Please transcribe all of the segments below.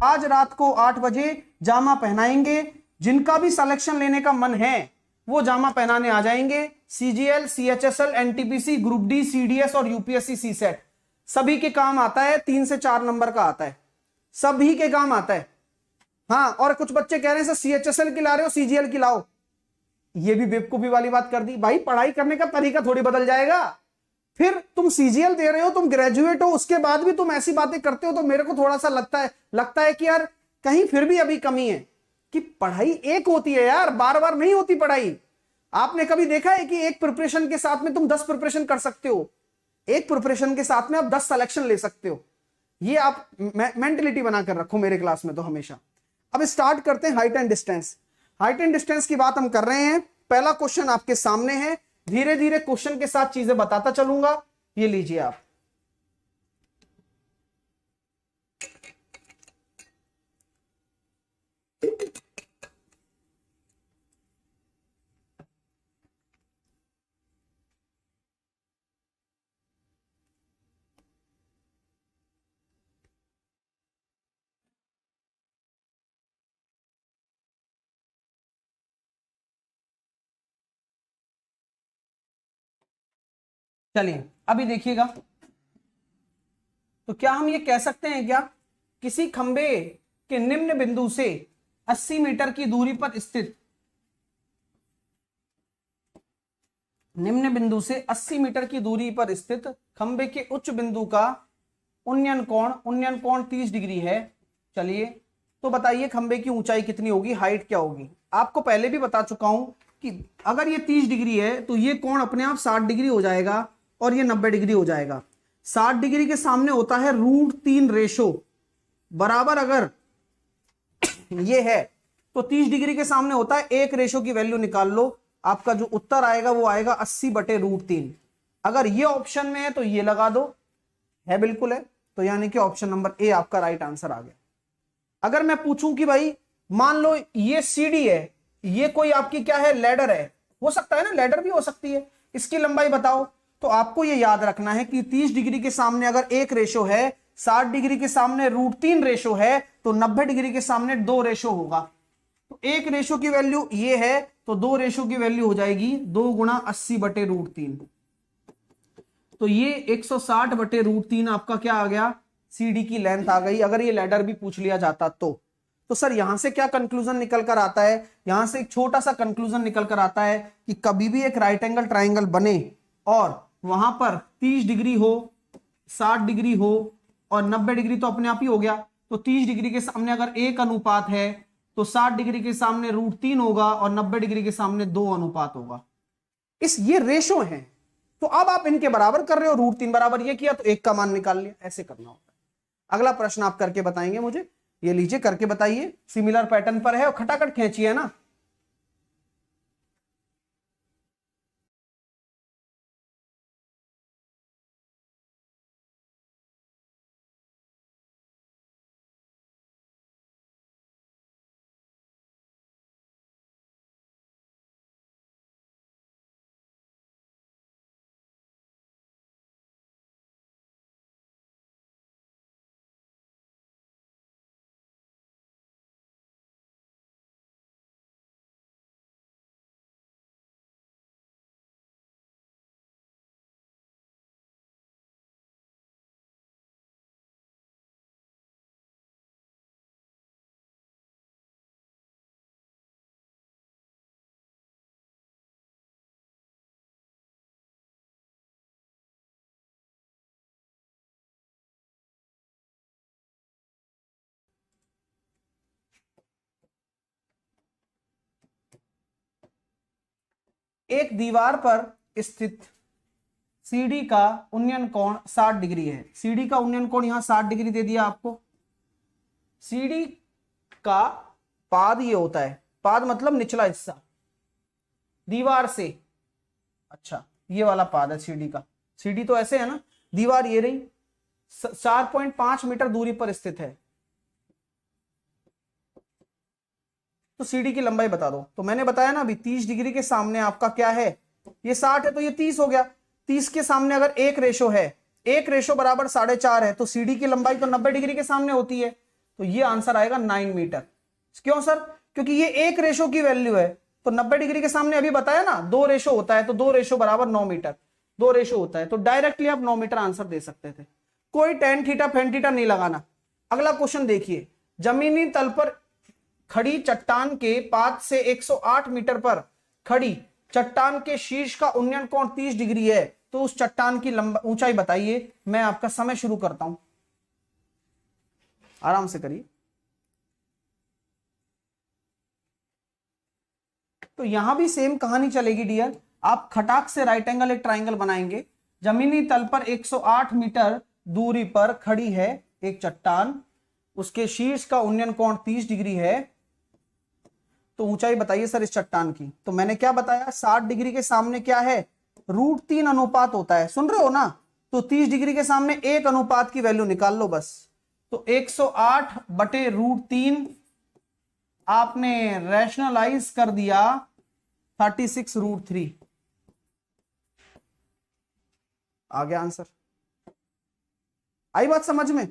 आज रात को 8 बजे जामा पहनाएंगे। जिनका भी सिलेक्शन लेने का मन है वो जामा पहनाने आ जाएंगे। CGL, CHSL, NTPC, group D, CDS और यूपीएससी, सीसेट सभी के काम आता है। 3 से 4 नंबर का आता है, सभी के काम आता है। हाँ, और कुछ बच्चे कह रहे हैं सर सीएचएसएल की ला रहे हो, सीजीएल की लाओ। ये भी बेवकूफी वाली बात कर दी भाई। पढ़ाई करने का तरीका थोड़ी बदल जाएगा। फिर तुम सीजीएल दे रहे हो, तुम ग्रेजुएट हो, उसके बाद भी तुम ऐसी बातें करते हो, तो मेरे को थोड़ा सा लगता है कि यार कहीं फिर भी अभी कमी है। कि पढ़ाई एक होती है यार, बार बार नहीं होती पढ़ाई। आपने कभी देखा है कि एक प्रिपरेशन के साथ में तुम 10 प्रिपरेशन कर सकते हो? एक प्रिपरेशन के साथ में आप 10 सिलेक्शन ले सकते हो। ये आप मेंटलिटी बनाकर रखो मेरे क्लास में तो हमेशा। अब स्टार्ट करते हैं height and distance. Height and distance की बात हम कर रहे हैं। पहला क्वेश्चन आपके सामने है, धीरे धीरे क्वेश्चन के साथ चीजें बताता चलूंगा। ये लीजिए आप, चलिए अभी देखिएगा। तो क्या हम ये कह सकते हैं क्या, किसी खंबे के निम्न बिंदु से 80 मीटर की दूरी पर स्थित, निम्न बिंदु से 80 मीटर की दूरी पर स्थित खंबे के उच्च बिंदु का उन्नयन कोण 30 डिग्री है। चलिए तो बताइए खंबे की ऊंचाई कितनी होगी, हाइट क्या होगी। आपको पहले भी बता चुका हूं कि अगर ये 30 डिग्री है तो ये कोण अपने आप 60 डिग्री हो जाएगा और ये 90 डिग्री हो जाएगा। 60 डिग्री के सामने होता है √3 रेशो बराबर, अगर ये है तो 30 डिग्री के सामने होता है 1 रेशो की वैल्यू निकाल लो। आपका जो उत्तर आएगा वो आएगा 80/√3। अगर ये ऑप्शन में है तो ये लगा दो, है बिल्कुल है, तो यानी कि ऑप्शन नंबर ए आपका राइट आंसर आ गया। अगर मैं पूछूं कि भाई मान लो ये सीढ़ी है, ये कोई आपकी क्या है, लैडर है, हो सकता है ना, लैडर भी हो सकती है, इसकी लंबाई बताओ। तो आपको ये याद रखना है कि 30 डिग्री के सामने अगर 1 रेशो है, 60 डिग्री के सामने √3 रेशो है, तो 90 डिग्री के सामने 2 रेशो होगा। तो 1 रेशो की वैल्यू ये है, तो 2 रेशो की वैल्यू हो जाएगी 2 × 80/√3। तो ये 160/√3 आपका क्या आ गया, सीढ़ी की लेंथ आ गई। अगर ये लैडर भी पूछ लिया जाता तो सर यहां से क्या कंक्लूजन निकल कर आता है, यहां से एक छोटा सा कंक्लूजन निकल कर आता है कि कभी भी एक राइट एंगल ट्राइंगल बने और वहां पर 30 डिग्री हो, 60 डिग्री हो और 90 डिग्री तो अपने आप ही हो गया। तो 30 डिग्री के सामने अगर 1 अनुपात है तो 60 डिग्री के सामने √3 होगा और 90 डिग्री के सामने 2 अनुपात होगा। ये रेशो है, तो अब आप इनके बराबर कर रहे हो, √3 बराबर ये किया तो 1 का मान निकाल लिया, ऐसे करना होता है। अगला प्रश्न आप करके बताएंगे मुझे, ये लीजिए करके बताइए, सिमिलर पैटर्न पर है और खटाखट खींची है ना। एक दीवार पर स्थित सीढ़ी का उन्नयन कोण 60 डिग्री है। सीढ़ी का उन्नयन कोण यहां 60 डिग्री दे दिया आपको। सीढ़ी का पाद ये होता है, पाद मतलब निचला हिस्सा दीवार से, अच्छा ये वाला पाद है सीढ़ी का। सीढ़ी तो ऐसे है ना, दीवार ये रही, 4.5 मीटर दूरी पर स्थित है। तो सीढ़ी की लंबाई बता दो। तो मैंने बताया ना अभी 30 डिग्री के सामने आपका क्या है, ये 60 है तो ये 30 हो गया। 30 के सामने अगर 1 रेशो है, 1 रेशो बराबर 4.5 है, तो सीढ़ी की लंबाई तो 90 डिग्री के सामने होती है। तो ये आंसर आएगा 9 मीटर। क्यों सर? क्योंकि ये एक रेशो की वैल्यू है, तो 90 डिग्री के सामने अभी बताया ना 2 रेशो होता है, तो 2 रेशो बराबर 9 मीटर, 2 रेशो होता है, तो डायरेक्टली आप 9 मीटर आंसर दे सकते थे, कोई टेन थीटा फेन थीटा नहीं लगाना। अगला क्वेश्चन देखिए, जमीनी तल पर खड़ी चट्टान के पाद से 108 मीटर पर खड़ी चट्टान के शीर्ष का उन्नयन कोण 30 डिग्री है, तो उस चट्टान की ऊंचाई बताइए। मैं आपका समय शुरू करता हूं, आराम से करिए। तो यहां भी सेम कहानी चलेगी डियर, आप खटाक से राइट एंगल एक ट्राइंगल बनाएंगे। जमीनी तल पर 108 मीटर दूरी पर खड़ी है एक चट्टान, उसके शीर्ष का उन्नयन कोण 30 डिग्री है, तो ऊंचाई बताइए सर इस चट्टान की। तो मैंने क्या बताया, 60 डिग्री के सामने क्या है, √3 अनुपात होता है, सुन रहे हो ना? तो 30 डिग्री के सामने 1 अनुपात की वैल्यू निकाल लो बस। तो 108 बटे √3 आपने रैशनलाइज कर दिया 36√3, आ गया आंसर। आई बात समझ में?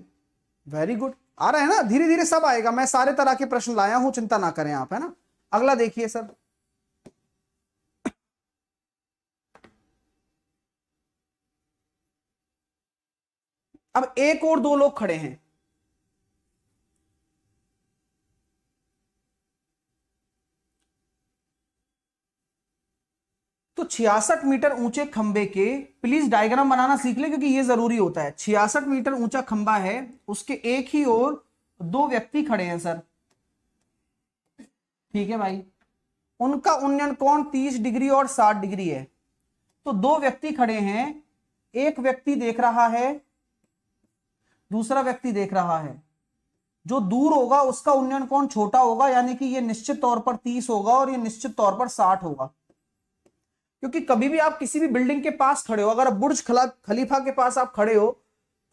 वेरी गुड, आ रहा है ना, धीरे धीरे सब आएगा, मैं सारे तरह के प्रश्न लाया हूं, चिंता ना करें आप, है ना। अगला देखिए सर, अब एक और दो लोग खड़े हैं, तो 66 मीटर ऊंचे खंबे के, प्लीज डायग्राम बनाना सीख ले क्योंकि ये जरूरी होता है। 66 मीटर ऊंचा खंबा है, उसके एक ही ओर 2 व्यक्ति खड़े हैं सर, ठीक है भाई, उनका उन्नयन कोण 30 डिग्री और 60 डिग्री है। तो 2 व्यक्ति खड़े हैं, एक व्यक्ति देख रहा है, दूसरा व्यक्ति देख रहा है, जो दूर होगा उसका उन्नयन कोण छोटा होगा, यानी कि ये निश्चित तौर पर 30 होगा और ये निश्चित तौर पर 60 होगा। क्योंकि कभी भी आप किसी भी बिल्डिंग के पास खड़े हो, अगर आप बुर्ज खलीफा के पास आप खड़े हो,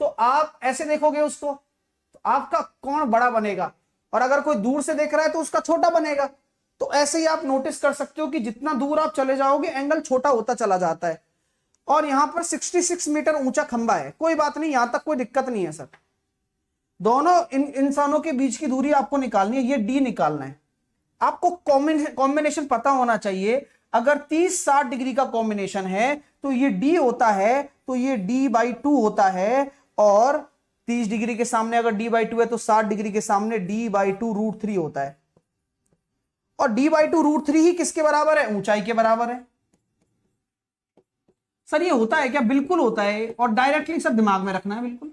तो आप ऐसे देखोगे उसको, तो आपका कोण बड़ा बनेगा, और अगर कोई दूर से देख रहा है तो उसका छोटा बनेगा। तो ऐसे ही आप नोटिस कर सकते हो कि जितना दूर आप चले जाओगे एंगल छोटा होता चला जाता है। और यहां पर 66 मीटर ऊंचा खंबा है, कोई बात नहीं, यहां तक कोई दिक्कत नहीं है सर। दोनों इंसानों के बीच की दूरी आपको निकालनी है, ये डी निकालना है आपको। कॉम्बिनेशन पता होना चाहिए, अगर 30-60 डिग्री का कॉम्बिनेशन है तो ये डी होता है, तो ये d/2 होता है, और 30 डिग्री के सामने अगर d/2 है तो 60 डिग्री के सामने d/2 √3 होता है, और d/2 √3 ही किसके बराबर है, ऊंचाई के बराबर है। सर ये होता है क्या? बिल्कुल होता है, और डायरेक्टली सब दिमाग में रखना है बिल्कुल।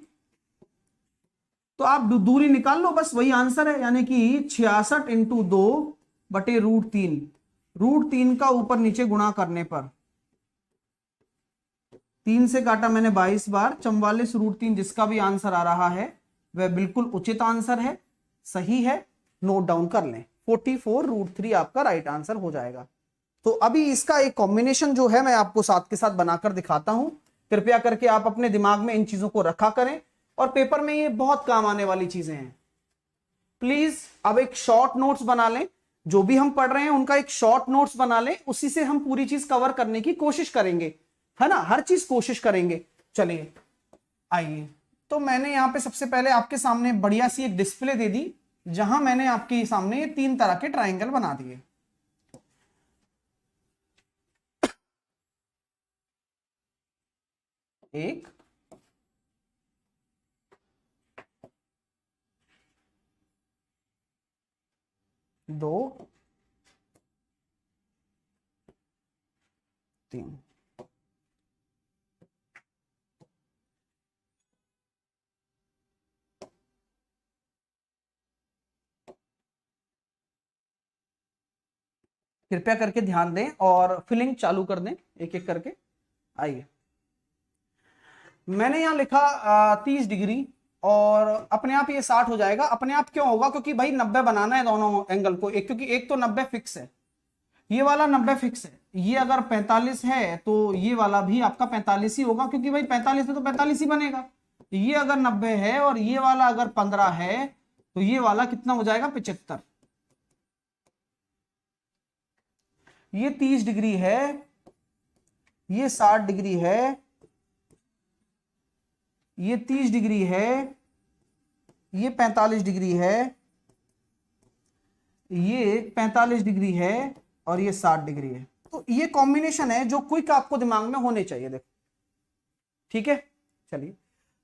तो आप दूरी निकाल लो बस, वही आंसर है, यानी कि 66 × 2 बटे √3, √3 का ऊपर नीचे गुणा करने पर 3 से काटा मैंने 22 बार, 44 √3 जिसका भी आंसर आ रहा है वह बिल्कुल उचित आंसर है, सही है, नोट डाउन कर लें। 44 √3 आपका राइट आंसर हो जाएगा। तो अभी इसका एक कॉम्बिनेशन जो है मैं आपको साथ के साथ बनाकर दिखाता हूं, कृपया करके आप अपने दिमाग में इन चीजों को रखा करें, और पेपर में ये बहुत काम आने वाली चीजें हैं। प्लीज अब एक शॉर्ट नोट्स बना लें, जो भी हम पढ़ रहे हैं उनका एक शॉर्ट नोट्स बना लें, उसी से हम पूरी चीज कवर करने की कोशिश करेंगे, है ना, हर चीज कोशिश करेंगे। चलिए आइए, तो मैंने यहां पे सबसे पहले आपके सामने बढ़िया सी एक डिस्प्ले दे दी, जहां मैंने आपके सामने ये 3 तरह के ट्राइंगल बना दिए। एक, दो, 3। कृपया करके ध्यान दें और फिलिंग चालू कर दें एक एक करके। आइए, मैंने यहां लिखा 30 डिग्री, और अपने आप ये 60 हो जाएगा। अपने आप क्यों होगा? क्योंकि भाई 90 बनाना है दोनों एंगल को, एक क्योंकि एक तो 90 फिक्स है, ये वाला 90 फिक्स है, ये अगर 45 है तो ये वाला भी आपका 45 ही होगा, क्योंकि भाई 45 में तो 45 ही बनेगा। ये अगर 90 है और ये वाला अगर 15 है तो ये वाला कितना हो जाएगा, 75। ये 30 डिग्री है, ये 60 डिग्री है, ये 30 डिग्री है, ये 45 डिग्री है, ये 45 डिग्री है और ये 60 डिग्री है। तो ये कॉम्बिनेशन है जो क्विक आपको दिमाग में होने चाहिए। देखो ठीक है, चलिए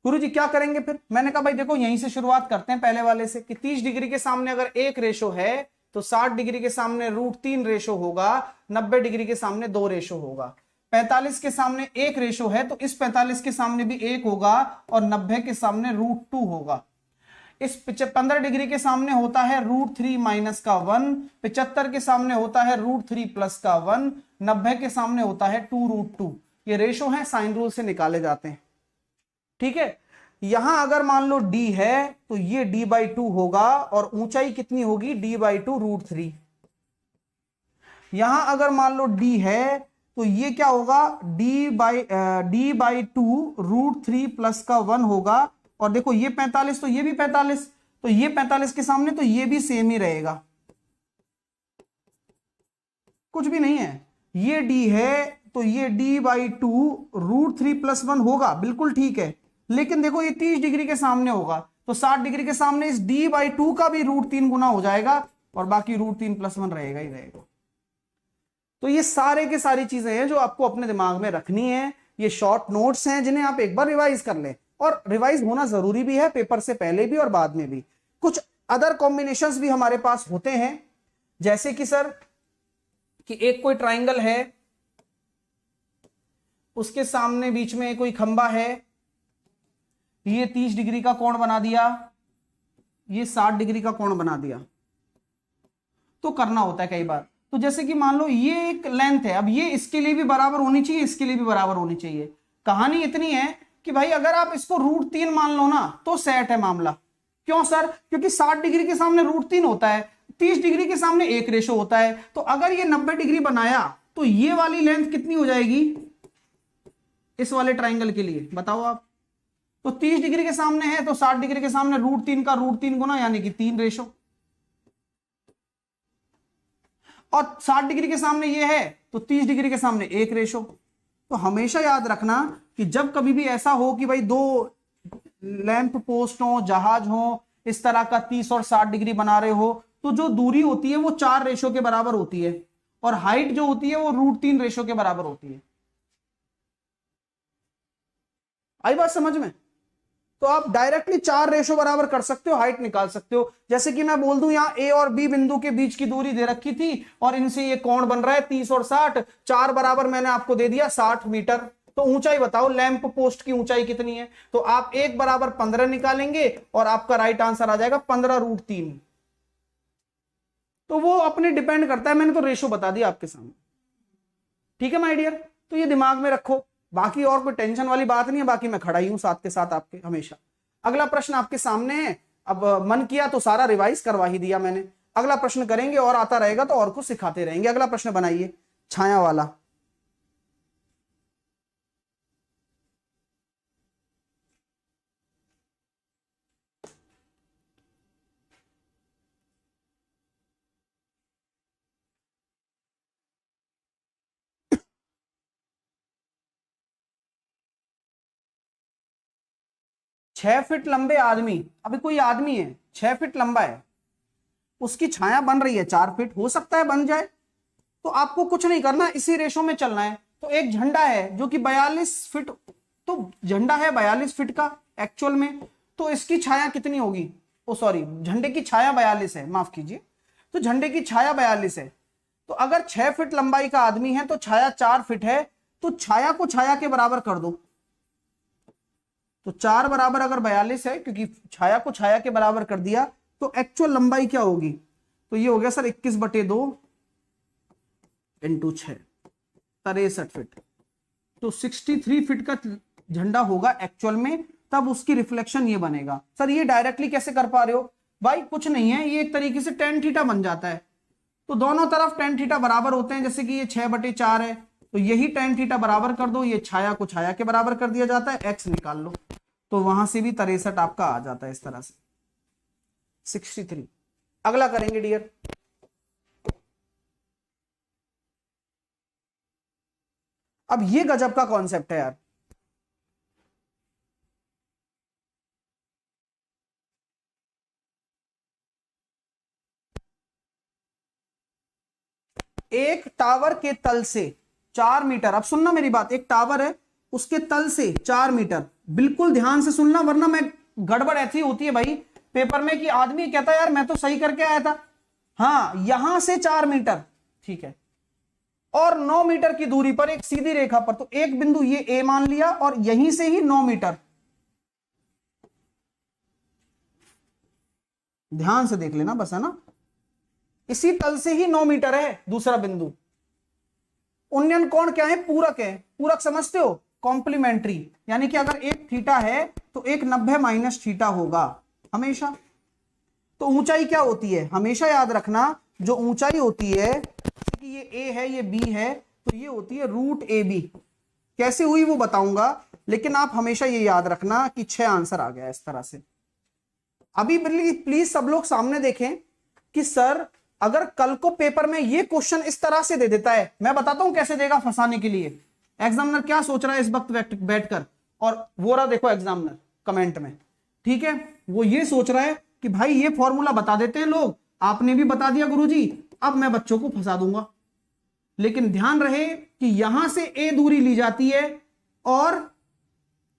गुरुजी क्या करेंगे फिर। मैंने कहा भाई देखो यहीं से शुरुआत करते हैं पहले वाले से कि 30 डिग्री के सामने अगर एक रेशो है तो 60 डिग्री के सामने √3 रेशो होगा, 90 डिग्री के सामने 2 रेशो होगा, 45 के सामने एक रेशो है तो इस 45 के सामने भी एक होगा और 90 के सामने √2 होगा। इस 15 डिग्री के सामने होता है √3 माइनस का 1, 75 के सामने होता है √3 प्लस का 1, 90 के सामने होता है 2√2। ये रेशो है, साइन रूल से निकाले जाते हैं। ठीक है, यहां अगर मान लो d है तो ये d/2 होगा और ऊंचाई कितनी होगी d/2 √3। यहां अगर मान लो d है तो ये क्या होगा d/2 √3 प्लस का 1 होगा। और देखो ये 45 तो ये भी 45, तो ये 45 के सामने तो ये भी सेम ही रहेगा, कुछ भी नहीं है। ये d है तो ये d/2 √3 प्लस 1 होगा, बिल्कुल ठीक है। लेकिन देखो ये 30 डिग्री के सामने होगा तो 60 डिग्री के सामने इस d/2 का भी √3 गुना हो जाएगा और बाकी √3 प्लस 1 रहेगा ही रहेगा। तो ये सारे के सारी चीजें हैं जो आपको अपने दिमाग में रखनी है। ये शॉर्ट नोट्स हैं जिन्हें आप एक बार रिवाइज कर लें, और रिवाइज होना जरूरी भी है, पेपर से पहले भी और बाद में भी। कुछ अदर कॉम्बिनेशंस भी हमारे पास होते हैं, जैसे कि सर कि एक कोई ट्राइंगल है, उसके सामने बीच में कोई खंबा है, ये 30 डिग्री का कोण बना दिया, ये 60 डिग्री का कोण बना दिया। तो करना होता है कई बार। तो जैसे कि मान लो ये एक लेंथ है, अब ये इसके लिए भी बराबर होनी चाहिए, इसके लिए भी बराबर होनी चाहिए। कहानी इतनी है कि भाई अगर आप इसको √3 मान लो ना तो सेट है मामला। क्यों सर? क्योंकि 60 डिग्री के सामने √3 होता है, 30 डिग्री के सामने एक रेशो होता है। तो अगर ये 90 डिग्री बनाया तो ये वाली लेंथ कितनी हो जाएगी इस वाले ट्राइंगल के लिए, बताओ आप। तो 30 डिग्री के सामने है तो 60 डिग्री के सामने √3 का √3 गुना, यानी कि 3 रेशो। और 60 डिग्री के सामने ये है तो 30 डिग्री के सामने एक रेशो। तो हमेशा याद रखना कि जब कभी भी ऐसा हो कि भाई दो लैंप पोस्ट हो, जहाज हो, इस तरह का 30 और 60 डिग्री बना रहे हो, तो जो दूरी होती है वो 4 रेशो के बराबर होती है और हाइट जो होती है वो √3 रेशो के बराबर होती है। आई बात समझ में? तो आप डायरेक्टली 4 रेशो बराबर कर सकते हो, हाइट निकाल सकते हो। जैसे कि मैं बोल दूं यहां ए और बी बिंदु के बीच की दूरी दे रखी थी और इनसे ये कोण बन रहा है 30 और 60, 4 बराबर मैंने आपको दे दिया 60 मीटर। तो ऊंचाई बताओ लैंप पोस्ट की ऊंचाई कितनी है? तो आप 1 बराबर 15 निकालेंगे और आपका राइट आंसर आ जाएगा 15√3। तो वो अपने डिपेंड करता है, मैंने तो रेशो बता दिया आपके सामने। ठीक है माय डियर, तो ये दिमाग में रखो, बाकी और कोई टेंशन वाली बात नहीं है। बाकी मैं खड़ा ही हूं साथ के साथ आपके हमेशा। अगला प्रश्न आपके सामने है। अब मन किया तो सारा रिवाइज करवा ही दिया मैंने। अगला प्रश्न करेंगे और आता रहेगा तो और कुछ सिखाते रहेंगे। अगला प्रश्न बनाइए, छाया वाला। छह फीट लंबे आदमी, अभी कोई आदमी है 6 फीट लंबा है, उसकी छाया बन रही है 4 फीट, हो सकता है बन जाए। तो आपको कुछ नहीं करना, इसी रेशो में चलना है। तो एक झंडा है जो कि 42 फीट, तो झंडा है 42 फीट का एक्चुअल में, तो इसकी छाया कितनी होगी? ओ सॉरी, झंडे की छाया 42 है, माफ कीजिए। तो झंडे की छाया 42 है, तो अगर 6 फीट लंबाई का आदमी है तो छाया 4 फीट है, तो छाया को छाया के बराबर कर दो। तो 4 बराबर अगर 42 है, क्योंकि छाया को छाया के बराबर कर दिया, तो एक्चुअल लंबाई क्या होगी? तो ये हो गया सर 21/2 × 6, 63 फीट। तो 63 फीट का झंडा होगा एक्चुअल में, तब उसकी रिफ्लेक्शन ये बनेगा। सर ये डायरेक्टली कैसे कर पा रहे हो? भाई कुछ नहीं है, ये एक तरीके से tan थीटा बन जाता है। तो दोनों तरफ tan थीटा बराबर होते हैं, जैसे कि ये 6/4 है, तो यही tan थीटा बराबर कर दो, ये छाया को छाया के बराबर कर दिया जाता है, x निकाल लो, तो वहां से भी 63 आपका आ जाता है इस तरह से 63। अगला करेंगे डियर। अब ये गजब का कॉन्सेप्ट है यार। एक टावर के तल से 4 मीटर, अब सुनना मेरी बात, एक टावर है उसके तल से 4 मीटर, बिल्कुल ध्यान से सुनना वरना मैं गड़बड़ ऐसी होती है भाई पेपर में कि आदमी कहता है यार मैं तो सही करके आया था। हाँ, यहां से 4 मीटर, ठीक है, और 9 मीटर की दूरी पर एक सीधी रेखा पर, तो एक बिंदु ये ए मान लिया और यहीं से ही 9 मीटर, ध्यान से देख लेना बस, है ना, इसी तल से ही 9 मीटर है दूसरा बिंदु। उन्नयन कोण क्या है? पूरक है। पूरक समझते हो? कॉम्प्लीमेंट्री, यानी कि अगर एक थीटा है तो एक 90 माइनस थीटा होगा हमेशा। तो ऊंचाई क्या होती है? हमेशा याद रखना, जो ऊंचाई होती है कि ये ए है ये बी है, तो ये होती है रूट ए बी। कैसे हुई वो बताऊंगा, लेकिन आप हमेशा ये याद रखना कि 6 आंसर आ गया इस तरह से। अभी प्लीज सब लोग सामने देखें कि सर अगर कल को पेपर में ये क्वेश्चन इस तरह से दे देता है, मैं बताता हूं कैसे देगा फंसाने के लिए। एग्जामिनर क्या सोच रहा है इस वक्त बैठकर, और वो रहा देखो एग्जामिनर कमेंट में, ठीक है, वो ये सोच रहा है कि भाई ये फॉर्मूला बता देते हैं लोग, आपने भी बता दिया गुरुजी, अब मैं बच्चों को फंसा दूंगा। लेकिन ध्यान रहे कि यहां से ए दूरी ली जाती है और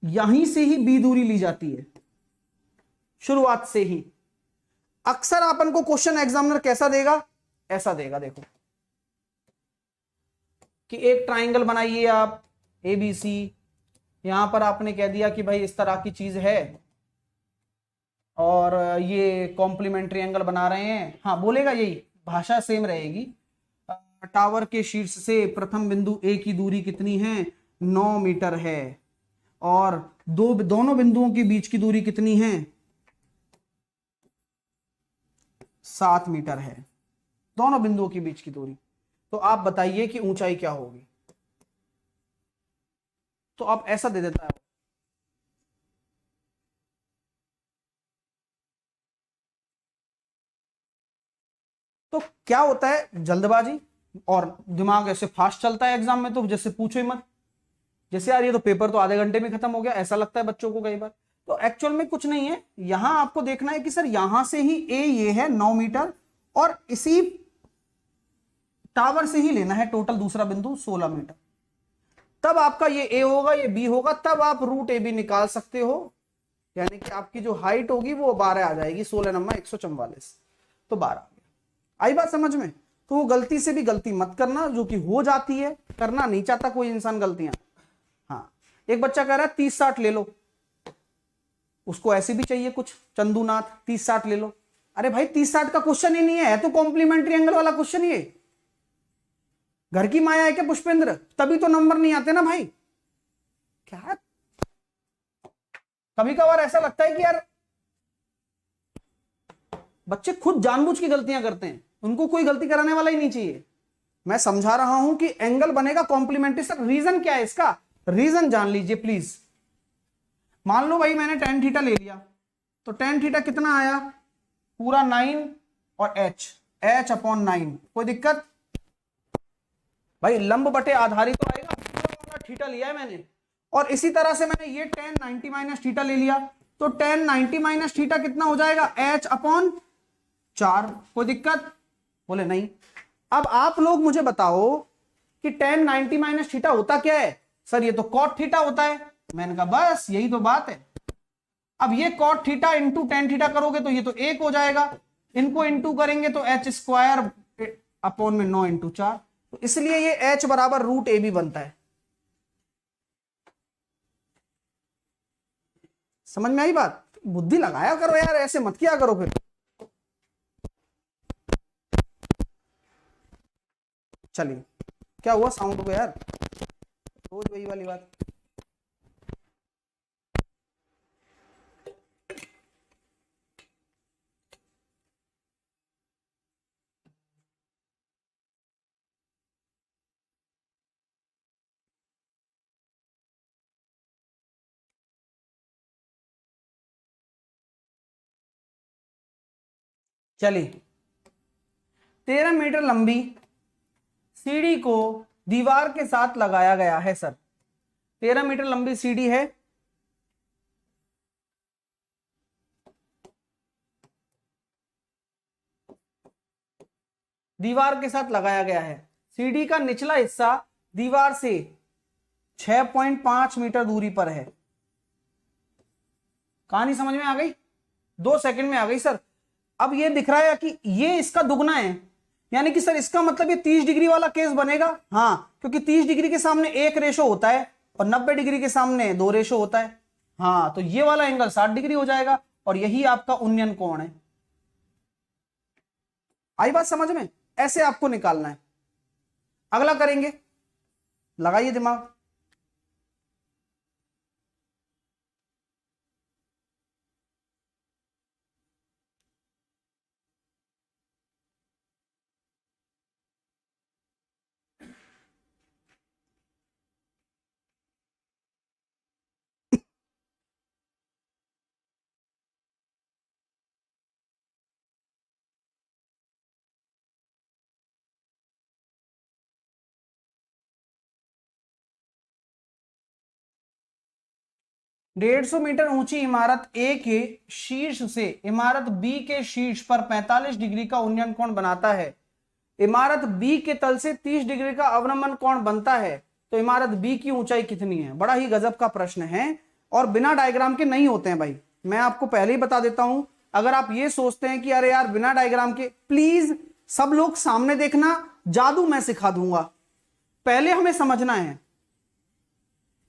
यहीं से ही बी दूरी ली जाती है, शुरुआत से ही। अक्सर अपन को क्वेश्चन एग्जामिनर कैसा देगा? ऐसा देगा, देखो कि एक ट्राइंगल बनाइए आप एबीसी, यहां पर आपने कह दिया कि भाई इस तरह की चीज है और ये कॉम्प्लीमेंट्री एंगल बना रहे हैं, हाँ बोलेगा, यही भाषा सेम रहेगी। टावर के शीर्ष से प्रथम बिंदु ए की दूरी कितनी है? 9 मीटर है, और दोनों बिंदुओं के बीच की दूरी कितनी है? 7 मीटर है, दोनों बिंदुओं के बीच की दूरी। तो आप बताइए कि ऊंचाई क्या होगी? तो आप ऐसा दे देता है, तो क्या होता है, जल्दबाजी और दिमाग ऐसे फास्ट चलता है एग्जाम में, तो जैसे पूछो ही मत, जैसे यार ये तो पेपर तो आधे घंटे में खत्म हो गया, ऐसा लगता है बच्चों को कई बार। तो एक्चुअल में कुछ नहीं है, यहां आपको देखना है कि सर यहां से ही ए ये है 9 मीटर, और इसी टावर से ही लेना है टोटल दूसरा बिंदु 16 मीटर। तब आपका ये ए होगा ये बी होगा, तब आप रूट ए बी निकाल सकते हो, यानी कि आपकी जो हाइट होगी वो 12 आ जाएगी, 16 नंबर 144, तो 12 आ गया। आई बात समझ में? तो वो गलती से भी गलती मत करना, जो कि हो जाती है, करना नहीं चाहता कोई इंसान गलतियां। हाँ, एक बच्चा कह रहा है 30-60 ले लो, उसको ऐसे भी चाहिए कुछ, चंदूनाथ 30-60 ले लो। अरे भाई 30-60 का क्वेश्चन ही नहीं है, तो कॉम्प्लीमेंट्री एंगल वाला क्वेश्चन ये घर की माया है क्या पुष्पेंद्र? तभी तो नंबर नहीं आते ना भाई। क्या कभी कभार ऐसा लगता है कि यार बच्चे खुद जानबूझ की गलतियां करते हैं, उनको कोई गलती कराने वाला ही नहीं चाहिए। मैं समझा रहा हूं कि एंगल बनेगा कॉम्प्लीमेंट्री। सर रीजन क्या है इसका? रीजन जान लीजिए प्लीज। मान लो भाई मैंने tan थीटा ले लिया, तो tan थीटा कितना आया? पूरा 9 और h अपॉन 9, कोई दिक्कत? भाई लंब बटे आधारी तो आएगा, पूरा थीटा लिया है मैंने, और इसी तरह से मैंने ये tan 90 माइनस थीटा ले लिया, तो tan 90 माइनस थीटा कितना हो जाएगा? h अपॉन 4, कोई दिक्कत? बोले नहीं। अब आप लोग मुझे बताओ कि tan 90 माइनस थीटा होता क्या है? सर ये तो cot थीटा होता है। मैंने कहा बस यही तो बात है। अब ये cot theta into tan theta करोगे तो ये तो 1 हो जाएगा, इनको इंटू करेंगे तो h स्क्वायर अपॉन में 9 इंटू 4, तो इसलिए ये h बराबर रूट ए बी बनता है। समझ में आई बात? बुद्धि लगाया करो यार, ऐसे मत किया करो फिर। चलिए, क्या हुआ साउंड को यार? रोज वही वाली बात। चलिए, 13 मीटर लंबी सीढ़ी को दीवार के साथ लगाया गया है। सर 13 मीटर लंबी सीढ़ी है, दीवार के साथ लगाया गया है। सीडी का निचला हिस्सा दीवार से 6.5 मीटर दूरी पर है। कहानी समझ में आ गई? 2 सेकंड में आ गई सर। अब ये दिख रहा है कि ये इसका दुगना है, यानी कि सर इसका मतलब ये 30 डिग्री वाला केस बनेगा। हाँ, क्योंकि 30 डिग्री के सामने 1 रेशो होता है और 90 डिग्री के सामने 2 रेशो होता है। हाँ, तो ये वाला एंगल 60 डिग्री हो जाएगा और यही आपका उन्नयन कोण है। आई बात समझ में? ऐसे आपको निकालना है। अगला करेंगे, लगाइए दिमाग। डेढ़ 150 मीटर ऊंची इमारत ए के शीर्ष से इमारत बी के शीर्ष पर 45 डिग्री का उन्नयन कोण बनाता है। इमारत बी के तल से 30 डिग्री का अवनमन कोण बनता है, तो इमारत बी की ऊंचाई कितनी है? बड़ा ही गजब का प्रश्न है और बिना डायग्राम के नहीं होते हैं भाई। मैं आपको पहले ही बता देता हूं, अगर आप ये सोचते हैं कि अरे यार बिना डायग्राम के, प्लीज सब लोग सामने देखना, जादू मैं सिखा दूंगा, पहले हमें समझना है।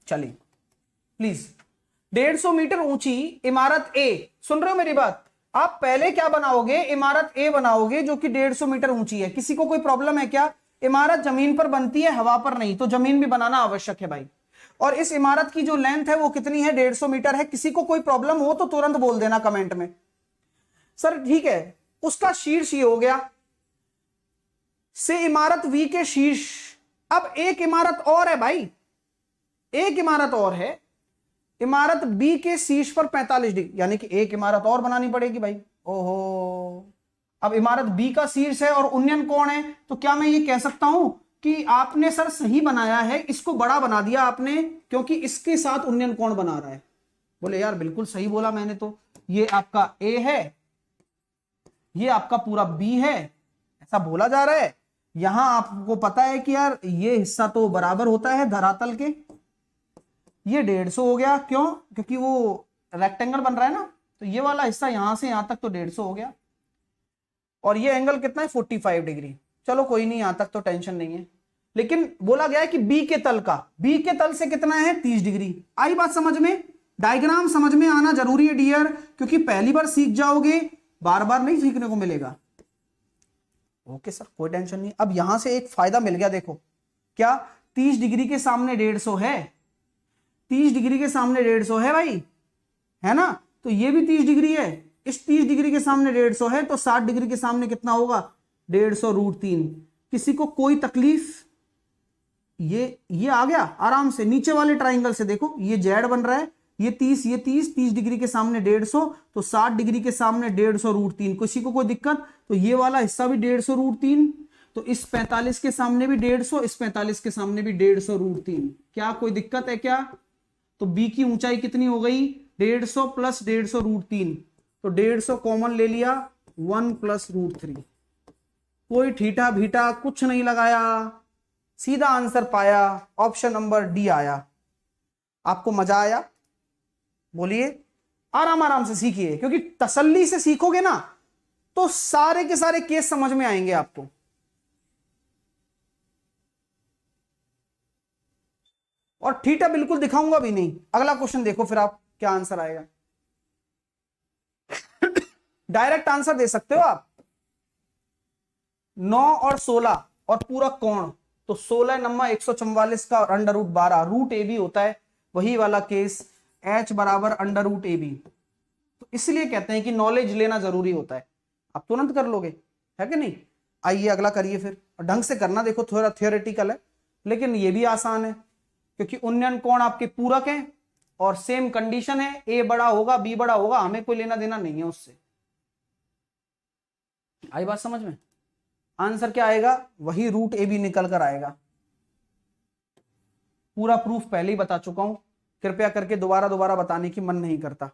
चलिए प्लीज। 150 मीटर ऊंची इमारत ए, सुन रहे हो मेरी बात? आप पहले क्या बनाओगे? इमारत ए बनाओगे जो कि 150 मीटर ऊंची है। किसी को कोई प्रॉब्लम है क्या? इमारत जमीन पर बनती है, हवा पर नहीं, तो जमीन भी बनाना आवश्यक है भाई। और इस इमारत की जो लेंथ है वो कितनी है? 150 मीटर है। किसी को कोई प्रॉब्लम हो तो तुरंत बोल देना कमेंट में। सर ठीक है, उसका शीर्ष ये हो गया, से इमारत वी के शीर्ष। अब एक इमारत और है भाई, एक इमारत और है, इमारत बी के शीर्ष पर 45 डिग्री, यानी कि एक इमारत और बनानी पड़ेगी भाई। ओहो, अब इमारत बी का शीर्ष है और उन्नयन कोण है, तो क्या मैं ये कह सकता हूं कि आपने सर सही बनाया है, इसको बड़ा बना दिया आपने क्योंकि इसके साथ उन्नयन कोण बना रहा है? बोले यार बिल्कुल सही बोला मैंने तो, ये आपका ए है, ये आपका पूरा बी है, ऐसा बोला जा रहा है। यहां आपको पता है कि यार ये हिस्सा तो बराबर होता है धरातल के, ये 150 हो गया, क्यों? क्योंकि वो रेक्टेंगल बन रहा है ना, तो ये वाला हिस्सा यहां से यहां तक तो 150 हो गया, और ये एंगल कितना है? 45 डिग्री। चलो कोई नहीं, यहां तक तो टेंशन नहीं है, लेकिन बोला गया है कि बी के तल का, बी के तल से कितना है? 30 डिग्री। आई बात समझ में? डायग्राम समझ में आना जरूरी है डियर, क्योंकि पहली बार सीख जाओगे, बार बार नहीं सीखने को मिलेगा। ओके सर, कोई टेंशन नहीं। अब यहां से एक फायदा मिल गया, देखो क्या, 30 डिग्री के सामने 150 है, 30 डिग्री के सामने 150 है भाई, है ना? तो ये भी 30 डिग्री है, इस 30 डिग्री के सामने 150 है, तो 60 डिग्री के सामने कितना होगा? 150√3। किसी को कोई तकलीफ? ये आ गया आराम से। नीचे वाले ट्राइंगल से देखो, ये जेड बन रहा है, ये 30, ये 30 डिग्री के सामने 150, तो 60 डिग्री के सामने 150√3। किसी को कोई दिक्कत? तो ये वाला हिस्सा भी 150√3, तो इस 45 के सामने भी 150, इस 45 के सामने भी 150√3। क्या कोई दिक्कत है क्या? तो बी की ऊंचाई कितनी हो गई? 150 प्लस 150√3, तो 150 कॉमन ले लिया, 1 प्लस √3। कोई ठीठा भीटा कुछ नहीं लगाया, सीधा आंसर पाया, ऑप्शन नंबर डी आया। आपको मजा आया? बोलिए। आराम आराम से सीखिए, क्योंकि तसल्ली से सीखोगे ना तो सारे के सारे केस समझ में आएंगे आपको। और थीटा बिल्कुल दिखाऊंगा भी नहीं। अगला क्वेश्चन देखो फिर आप क्या आंसर आएगा। डायरेक्ट आंसर दे सकते हो आप। 9 और 16 और पूरा कोण, तो 16 नम्मा 144 का √12, रूट ए बी होता है, वही वाला केस, h बराबर √AB। तो इसलिए कहते हैं कि नॉलेज लेना जरूरी होता है, आप तुरंत कर लोगे, है कि नहीं? आइए अगला करिए फिर, और ढंग से करना। देखो थोड़ा थियोरेटिकल है लेकिन ये भी आसान है, क्योंकि उन्नयन कोण आपके पूरक हैं और सेम कंडीशन है, ए बड़ा होगा बी बड़ा होगा, हमें कोई लेना देना नहीं है उससे। आई बात समझ में? आंसर क्या आएगा? वही √AB निकल कर आएगा। पूरा प्रूफ पहले ही बता चुका हूं, कृपया करके दोबारा बताने की मन नहीं करता।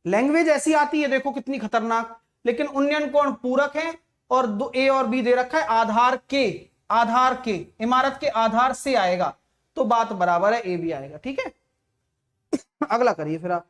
लैंग्वेज ऐसी आती है देखो कितनी खतरनाक, लेकिन उन्नयन कोण पूरक है और ए और बी दे रखा है आधार के, आधार के, इमारत के आधार से आएगा तो बात बराबर है, ए भी आएगा। ठीक है, अगला करिए फिर आप।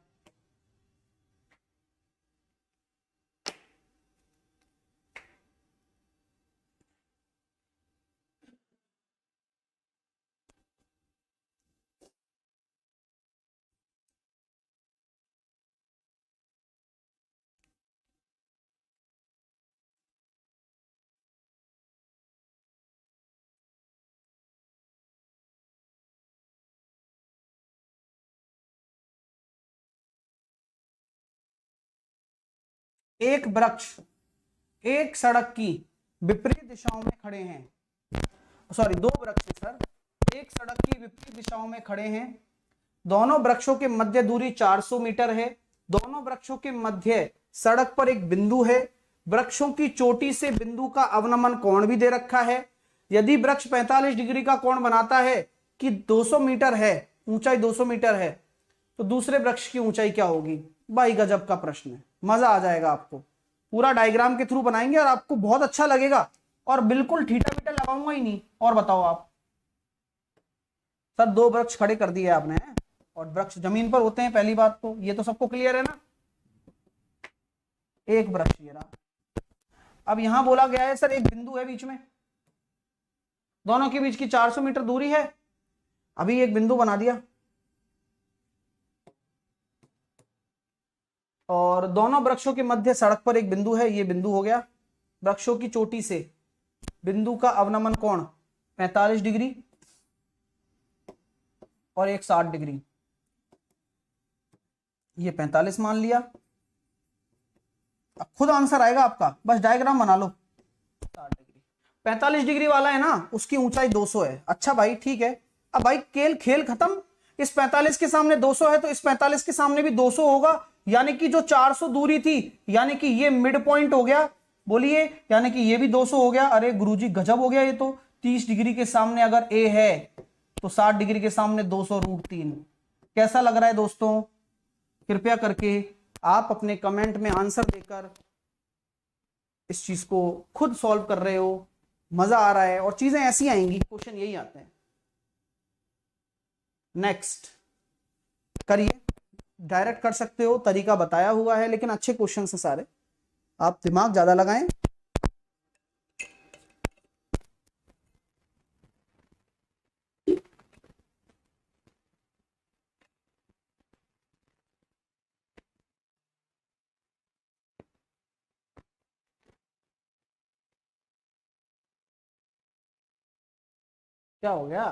एक वृक्ष एक सड़क की विपरीत दिशाओं में खड़े हैं, सॉरी दो वृक्ष सर एक सड़क की विपरीत दिशाओं में खड़े हैं। दोनों वृक्षों के मध्य दूरी 400 मीटर है। दोनों वृक्षों के मध्य सड़क पर एक बिंदु है। वृक्षों की चोटी से बिंदु का अवनमन कोण भी दे रखा है। यदि वृक्ष 45 डिग्री का कोण बनाता है कि 200 मीटर है, ऊंचाई 200 मीटर है, तो दूसरे वृक्ष की ऊंचाई क्या होगी? भाई गजब का प्रश्न है, मजा आ जाएगा आपको। पूरा डायग्राम के थ्रू बनाएंगे और आपको बहुत अच्छा लगेगा, और बिल्कुल ठीठा बीठा लगाऊंगा ही नहीं। और बताओ आप सर, दो वृक्ष खड़े कर दिए आपने, और वृक्ष जमीन पर होते हैं, पहली बात तो ये तो सबको क्लियर है ना। एक वृक्ष ये रहा। अब यहां बोला गया है सर एक बिंदु है बीच में, दोनों के बीच की 400 मीटर दूरी है। अभी एक बिंदु बना दिया, और दोनों वृक्षों के मध्य सड़क पर एक बिंदु है, ये बिंदु हो गया। वृक्षों की चोटी से बिंदु का अवनमन कोण 45 डिग्री और एक 60 डिग्री, ये 45 मान लिया। अब खुद आंसर आएगा आपका, बस डायग्राम बना लो। 60 डिग्री 45 डिग्री वाला है ना, उसकी ऊंचाई 200 है। अच्छा भाई ठीक है, अब भाई खेल खत्म। इस 45 के सामने 200 है तो इस 45 के सामने भी 200 होगा, यानी कि जो 400 दूरी थी, यानी कि ये मिड पॉइंट हो गया। बोलिए, यानी कि ये भी 200 हो गया। अरे गुरुजी गजब हो गया ये तो। 30 डिग्री के सामने अगर ए है तो 60 डिग्री के सामने 200√3। कैसा लग रहा है दोस्तों? कृपया करके आप अपने कमेंट में आंसर देकर इस चीज को खुद सॉल्व कर रहे हो, मजा आ रहा है, और चीजें ऐसी आएंगी, क्वेश्चन यही आते हैं। नेक्स्ट करिए, डायरेक्ट कर सकते हो, तरीका बताया हुआ है, लेकिन अच्छे क्वेश्चन हैं सारे, आप दिमाग ज्यादा लगाएं। क्या हो गया?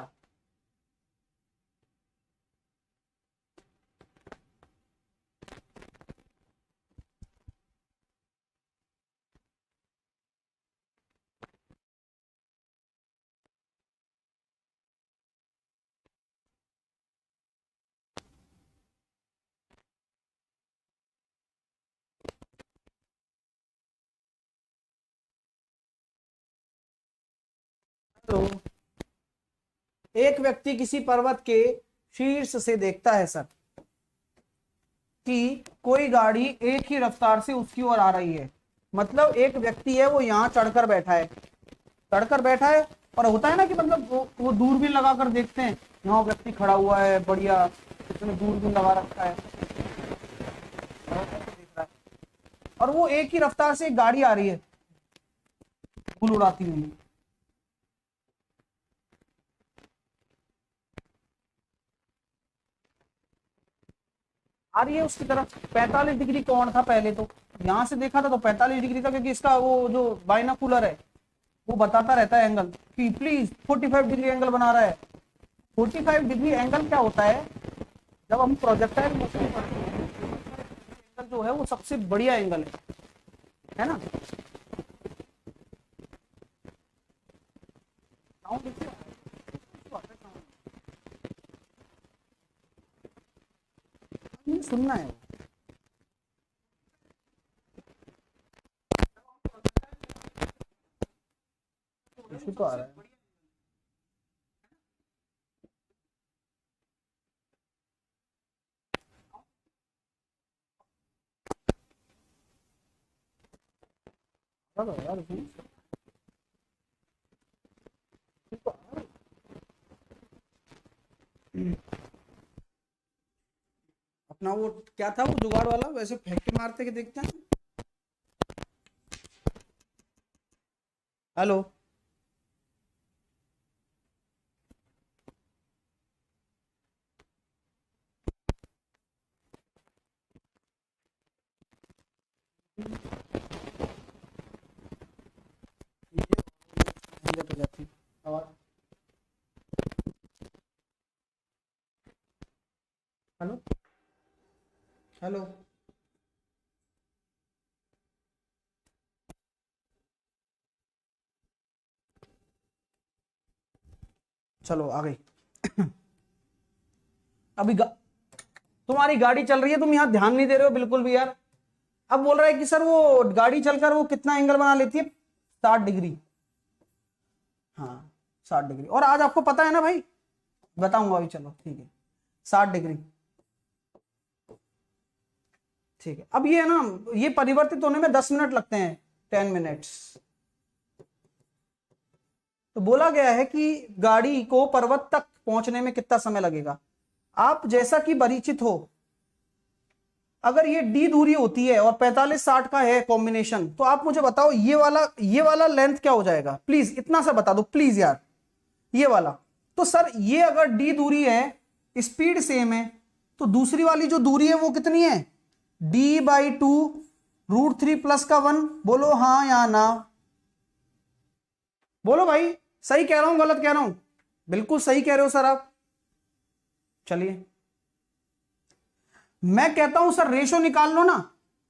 तो एक व्यक्ति किसी पर्वत के शीर्ष से देखता है सर कि कोई गाड़ी एक ही रफ्तार से उसकी ओर आ रही है। मतलब एक व्यक्ति है, वो यहाँ चढ़कर बैठा है, और होता है ना कि मतलब वो दूरबीन लगा कर देखते हैं, यहाँ व्यक्ति खड़ा हुआ है बढ़िया, इसने दूरबीन लगा रखा है, देख रहा है, और वो एक ही रफ्तार से एक गाड़ी आ रही है धूल उड़ाती हुई। आ रही है उसकी तरफ। 45 डिग्री कौन था पहले? तो यहां से देखा था तो 45 डिग्री था, क्योंकि इसका वो जो बाइनोकुलर है वो बताता रहता है एंगल कि प्लीज 45 डिग्री एंगल बना रहा है। 45 डिग्री एंगल क्या होता है? जब हम प्रोजेक्टाइल मोशन करते हैं, एंगल जो है वो सबसे बढ़िया एंगल है ना। सुनना है तो आ रहा है। यार वो क्या था वो जुगाड़ वाला, वैसे फेंक के मारते के देखते हैं। हेलो, झंझट हो जाती है। और हेलो हेलो, चलो आ गई। अभी तुम्हारी गाड़ी चल रही है, तुम यहाँ ध्यान नहीं दे रहे हो बिल्कुल भी यार। अब बोल रहा है कि सर वो गाड़ी चलकर वो कितना एंगल बना लेती है, 60 डिग्री। हाँ 60 डिग्री, और आज आपको पता है ना भाई, बताऊंगा अभी, चलो ठीक है 60 डिग्री। ठीक है, अब ये है ना, ये परिवर्तित होने में 10 मिनट लगते हैं, 10 मिनट्स। तो बोला गया है कि गाड़ी को पर्वत तक पहुंचने में कितना समय लगेगा। आप जैसा कि परिचित हो, अगर ये डी दूरी होती है और 45-60 का है कॉम्बिनेशन, तो आप मुझे बताओ ये वाला लेंथ क्या हो जाएगा, प्लीज इतना सा बता दो प्लीज यार, ये वाला। तो सर ये अगर डी दूरी है, स्पीड सेम है, तो दूसरी वाली जो दूरी है वो कितनी है, d/2 √3 प्लस का 1। बोलो हाँ या ना, बोलो भाई, सही कह रहा हूं गलत कह रहा हूं? बिल्कुल सही कह रहे हो सर आप। चलिए मैं कहता हूं सर रेशो निकाल लो ना।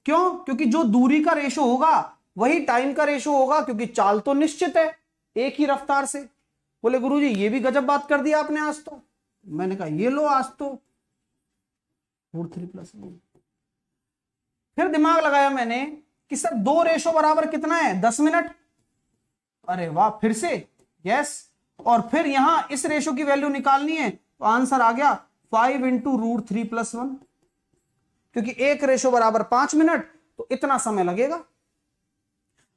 क्यों? क्योंकि जो दूरी का रेशो होगा वही टाइम का रेशो होगा, क्योंकि चाल तो निश्चित है एक ही रफ्तार से। बोले गुरुजी ये भी गजब बात कर दिया आपने आज तो। मैंने कहा ये लो आज तो √3 प्लस। फिर दिमाग लगाया मैंने कि सर 2 रेशो बराबर कितना है, 10 मिनट। अरे वाह, फिर से यस। और फिर यहां इस रेशो की वैल्यू निकालनी है, तो आंसर आ गया 5 × √3 प्लस 1, क्योंकि एक रेशो बराबर 5 मिनट, तो इतना समय लगेगा।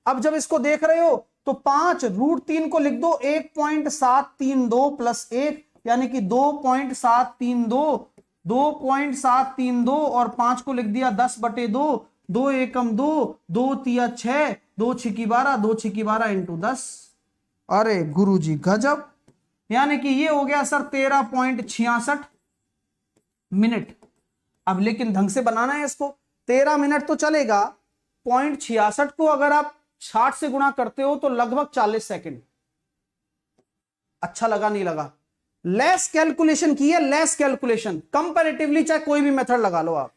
अब जब इसको देख रहे हो तो 5 √3 को लिख दो 1.732 प्लस 1, यानी कि 2.732 और 5 को लिख दिया 10/2, 2 एकम 2, 2 तिया 6, 2 छिकी 12, 2 छिकी 12 इंटू 10। अरे गुरुजी गजब, यानी कि ये हो गया सर 13.66 मिनट। अब लेकिन ढंग से बनाना है इसको, 13 मिनट तो चलेगा, 0.66 को अगर आप 60 से गुणा करते हो तो लगभग 40 सेकंड। अच्छा लगा नहीं लगा? लेस कैलकुलेशन की है, लेस कैलकुलेशन कंपैरेटिवली, चाहे कोई भी मेथड लगा लो आप।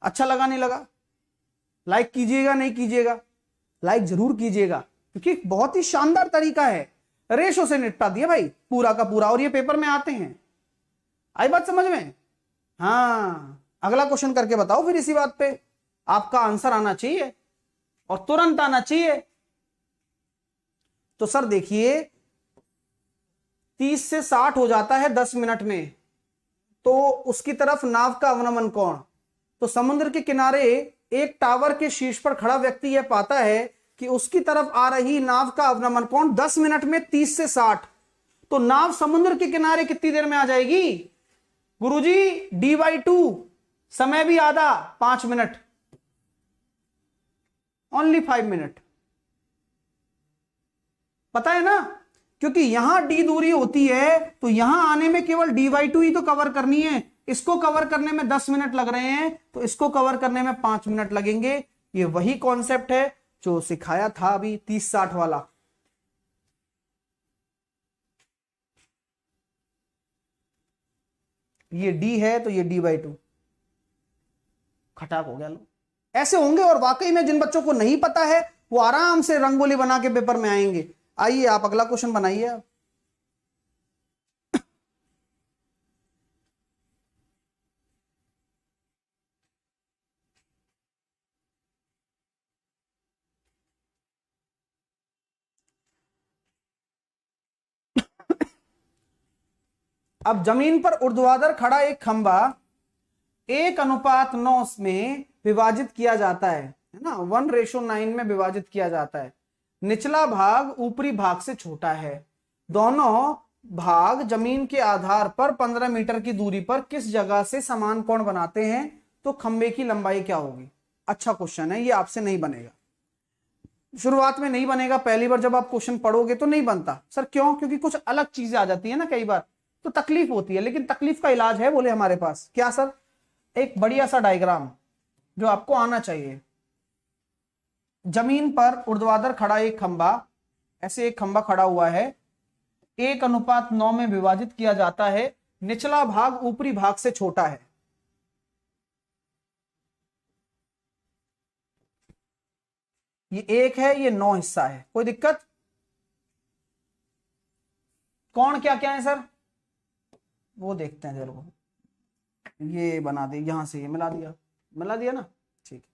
अच्छा लगा नहीं लगा? लाइक कीजिएगा नहीं कीजिएगा? लाइक जरूर कीजिएगा, क्योंकि बहुत ही शानदार तरीका है, रेशो से निपटा दिया भाई पूरा का पूरा, और ये पेपर में आते हैं। आई बात समझ में? हाँ, अगला क्वेश्चन करके बताओ फिर इसी बात पे। आपका आंसर आना चाहिए और तुरंत आना चाहिए। तो सर देखिए 30 से 60 हो जाता है 10 मिनट में, तो उसकी तरफ नाव का अवनमन कोण, तो समुद्र के किनारे एक टावर के शीर्ष पर खड़ा व्यक्ति यह पाता है कि उसकी तरफ आ रही नाव का अवनमन कोण 10 मिनट में 30 से 60, तो नाव समुद्र के किनारे कितनी देर में आ जाएगी गुरुजी? d/2, समय भी आधा, 5 मिनट, ओनली 5 मिनट। पता है ना, क्योंकि यहां d दूरी होती है, तो यहां आने में केवल d/2 ही तो कवर करनी है। इसको कवर करने में 10 मिनट लग रहे हैं, तो इसको कवर करने में 5 मिनट लगेंगे। ये वही कॉन्सेप्ट है जो सिखाया था अभी 30-60 वाला। ये d है तो ये d/2, खटाक हो गया लो। ऐसे होंगे, और वाकई में जिन बच्चों को नहीं पता है वो आराम से रंगोली बना के पेपर में आएंगे। आइए आप अगला क्वेश्चन बनाइए आप। अब जमीन पर ऊर्ध्वाधर खड़ा एक खंभा 1:9 में विभाजित किया जाता है ना, 1:9 में विभाजित किया जाता है। निचला भाग ऊपरी भाग से छोटा है। दोनों भाग जमीन के आधार पर 15 मीटर की दूरी पर किस जगह से समान कोण बनाते हैं तो खंबे की लंबाई क्या होगी। अच्छा क्वेश्चन है, ये आपसे नहीं बनेगा, शुरुआत में नहीं बनेगा, पहली बार जब आप क्वेश्चन पढ़ोगे तो नहीं बनता। सर क्यों? क्योंकि कुछ अलग चीजें आ जाती है ना कई बार, तो तकलीफ होती है, लेकिन तकलीफ का इलाज है बोले हमारे पास। क्या सर? एक बढ़िया सा डायग्राम जो आपको आना चाहिए। जमीन पर ऊर्ध्वाधर खड़ा एक खंबा, ऐसे एक खंबा खड़ा हुआ है, 1:9 में विभाजित किया जाता है, निचला भाग ऊपरी भाग से छोटा है। ये 1 है, ये 9 हिस्सा है, कोई दिक्कत? कौन क्या क्या है सर वो देखते हैं जरूर। ये बना दे, यहां से ये मिला दिया, मिला दिया ना, ठीक है।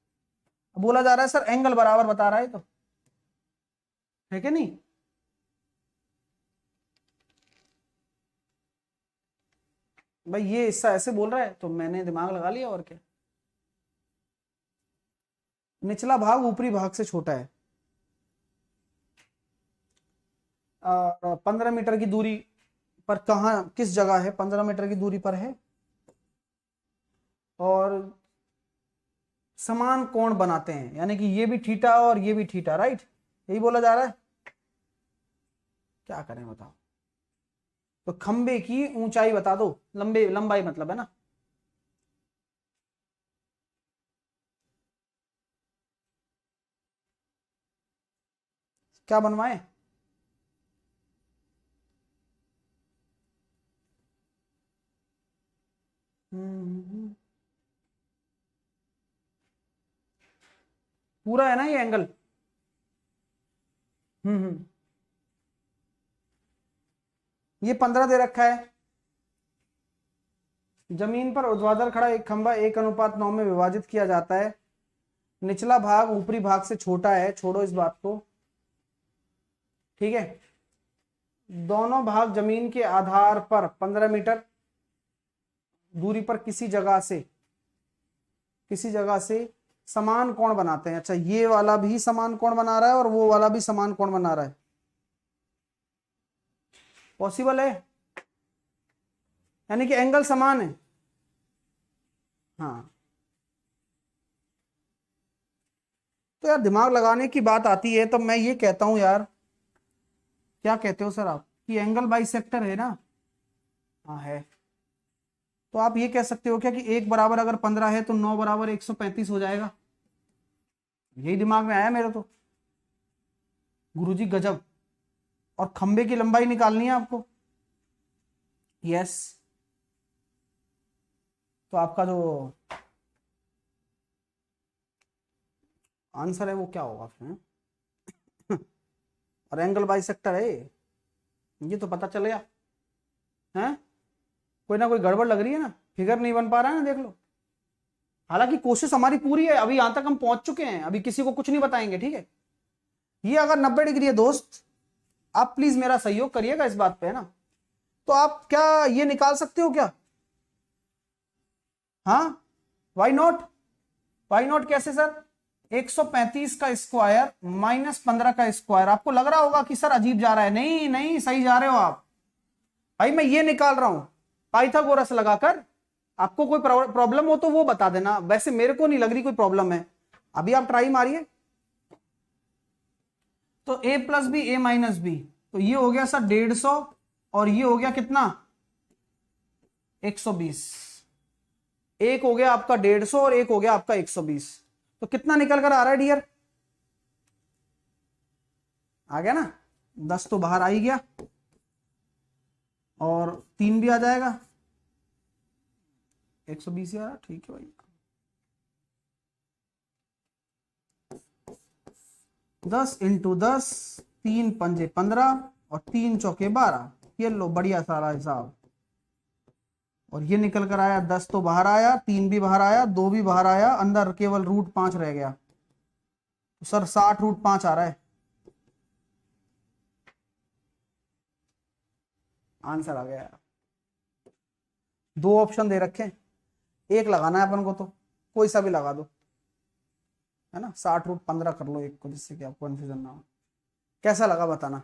अब बोला जा रहा है सर एंगल बराबर बता रहा है, तो है कि नहीं? भाई ये हिस्सा ऐसे बोल रहा है तो मैंने दिमाग लगा लिया, और क्या। निचला भाग ऊपरी भाग से छोटा है, 15 मीटर की दूरी पर, कहा किस जगह है, 15 मीटर की दूरी पर है, और समान कोण बनाते हैं, यानी कि ये भी थीटा और ये भी थीटा, राइट? यही बोला जा रहा है। क्या करें बताओ? तो खंबे की ऊंचाई बता दो, लंबाई मतलब है ना। क्या बनवाए? पूरा है ना ये एंगल। ये 15 दे रखा है। जमीन पर ऊर्ध्वाधर खड़ा एक खंबा 1:9 में विभाजित किया जाता है, निचला भाग ऊपरी भाग से छोटा है, छोड़ो इस बात को, ठीक है। दोनों भाग जमीन के आधार पर 15 मीटर दूरी पर किसी जगह से समान कोण बनाते हैं। अच्छा, ये वाला भी समान कोण बना रहा है और वो वाला भी समान कोण बना रहा है, पॉसिबल है, यानी कि एंगल समान है। हाँ, तो यार दिमाग लगाने की बात आती है तो मैं ये कहता हूं यार, क्या कहते हो सर आप, कि एंगल बाइसेक्टर है ना? हाँ है। तो आप ये कह सकते हो क्या कि 1 बराबर अगर 15 है तो 9 बराबर 135 हो जाएगा? यही दिमाग में आया मेरे तो। गुरुजी गजब। और खंबे की लंबाई निकालनी है आपको। यस, तो आपका जो आंसर है वो क्या होगा फिर? और एंगल बाइसेक्टर है ये तो पता चल गया है। कोई ना कोई गड़बड़ लग रही है ना, फिगर नहीं बन पा रहा है ना, देख लो। हालांकि कोशिश हमारी पूरी है, अभी यहां तक हम पहुंच चुके हैं, अभी किसी को कुछ नहीं बताएंगे, ठीक है। ये अगर 90 डिग्री है दोस्त, आप प्लीज मेरा सहयोग करिएगा इस बात पे, है ना। तो आप क्या ये निकाल सकते हो क्या? हाँ, वाई नॉट? वाई नॉट कैसे सर? 135 का स्क्वायर माइनस 15 का स्क्वायर। आपको लग रहा होगा कि सर अजीब जा रहा है, नहीं नहीं, सही जा रहे हो आप भाई। मैं ये निकाल रहा हूं पाइथागोरस लगाकर। आपको कोई प्रॉब्लम हो तो वो बता देना, वैसे मेरे को नहीं लग रही कोई प्रॉब्लम है। अभी आप ट्राई मारिए। तो a plus B A minus B, तो ये हो गया सर 150, और ये हो गया कितना? 120। एक हो गया आपका 150 और एक हो गया आपका 120। तो कितना निकल कर आ रहा है डियर? आ गया ना? 10 तो बाहर आ ही गया, और 3 भी आ जाएगा, 120 यार, ठीक है भाई। 10 इंटू 10, 3 पंजे 15 और 3 चौके 12। ये लो बढ़िया सारा हिसाब। और ये निकल कर आया 10 तो बाहर आया, 3 भी बाहर आया, 2 भी बाहर आया, अंदर केवल √5 रह गया। तो सर 60√5 आ रहा है, आंसर आ गया। दो ऑप्शन दे रखे, एक लगाना है अपन को, तो कोई सा भी लगा दो, है ना। 60√15 कर लो एक को, जिससे कि आपको कंफ्यूजन ना हो। कैसा लगा बताना,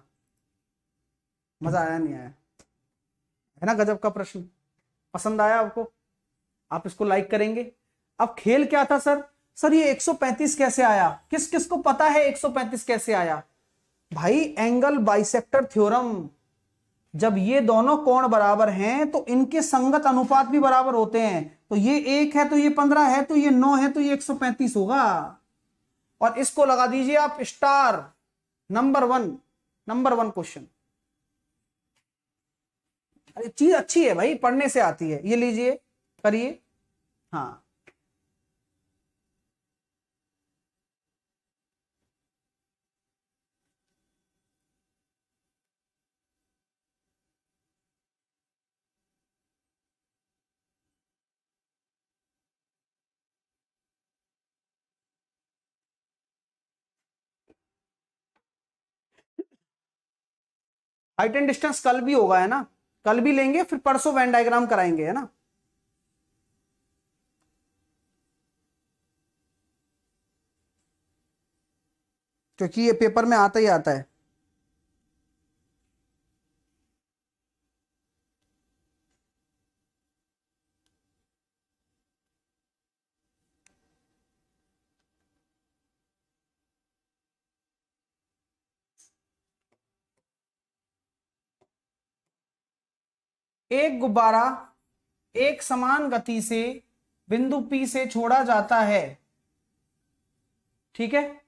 मजा आया नहीं आया? है ना गजब का प्रश्न, पसंद आया आपको, आप इसको लाइक करेंगे। अब खेल क्या था सर, सर ये 135 कैसे आया, किस किस को पता है 135 कैसे आया? भाई एंगल बाइसेक्टर थ्योरम, जब ये दोनों कोण बराबर हैं तो इनके संगत अनुपात भी बराबर होते हैं, तो ये 1 है तो ये 15 है तो ये 9 है तो ये 135 होगा। और इसको लगा दीजिए आप स्टार, नंबर वन क्वेश्चन। अरे चीज अच्छी है भाई, पढ़ने से आती है, ये लीजिए करिए। हाँ हाइट एंड डिस्टेंस कल भी होगा, है ना, कल भी लेंगे, फिर परसों वेन डायग्राम कराएंगे, है ना। क्योंकि ये पेपर में आता ही आता है। एक गुब्बारा एक समान गति से बिंदु P से छोड़ा जाता है, ठीक है।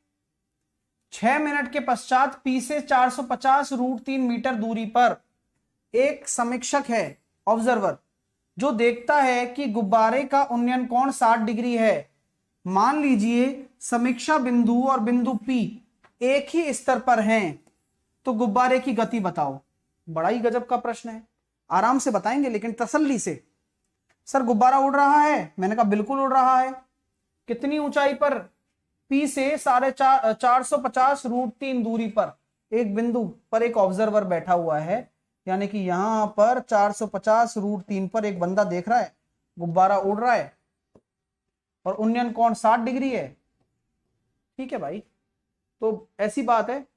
6 मिनट के पश्चात P से 450√3 मीटर दूरी पर एक समीक्षक है, ऑब्जर्वर, जो देखता है कि गुब्बारे का उन्नयन कोण 60 डिग्री है। मान लीजिए समीक्षा बिंदु और बिंदु P एक ही स्तर पर हैं, तो गुब्बारे की गति बताओ। बड़ा ही गजब का प्रश्न है, आराम से बताएंगे लेकिन तसल्ली से। सर गुब्बारा उड़ रहा है, मैंने कहा बिल्कुल उड़ रहा है। कितनी ऊंचाई पर? P से 450√3 दूरी पर एक बिंदु पर एक ऑब्जर्वर बैठा हुआ है, यानी कि यहां पर 450√3 पर एक बंदा देख रहा है, गुब्बारा उड़ रहा है और उन्नयन कोण 60 डिग्री है। ठीक है भाई, तो ऐसी बात है,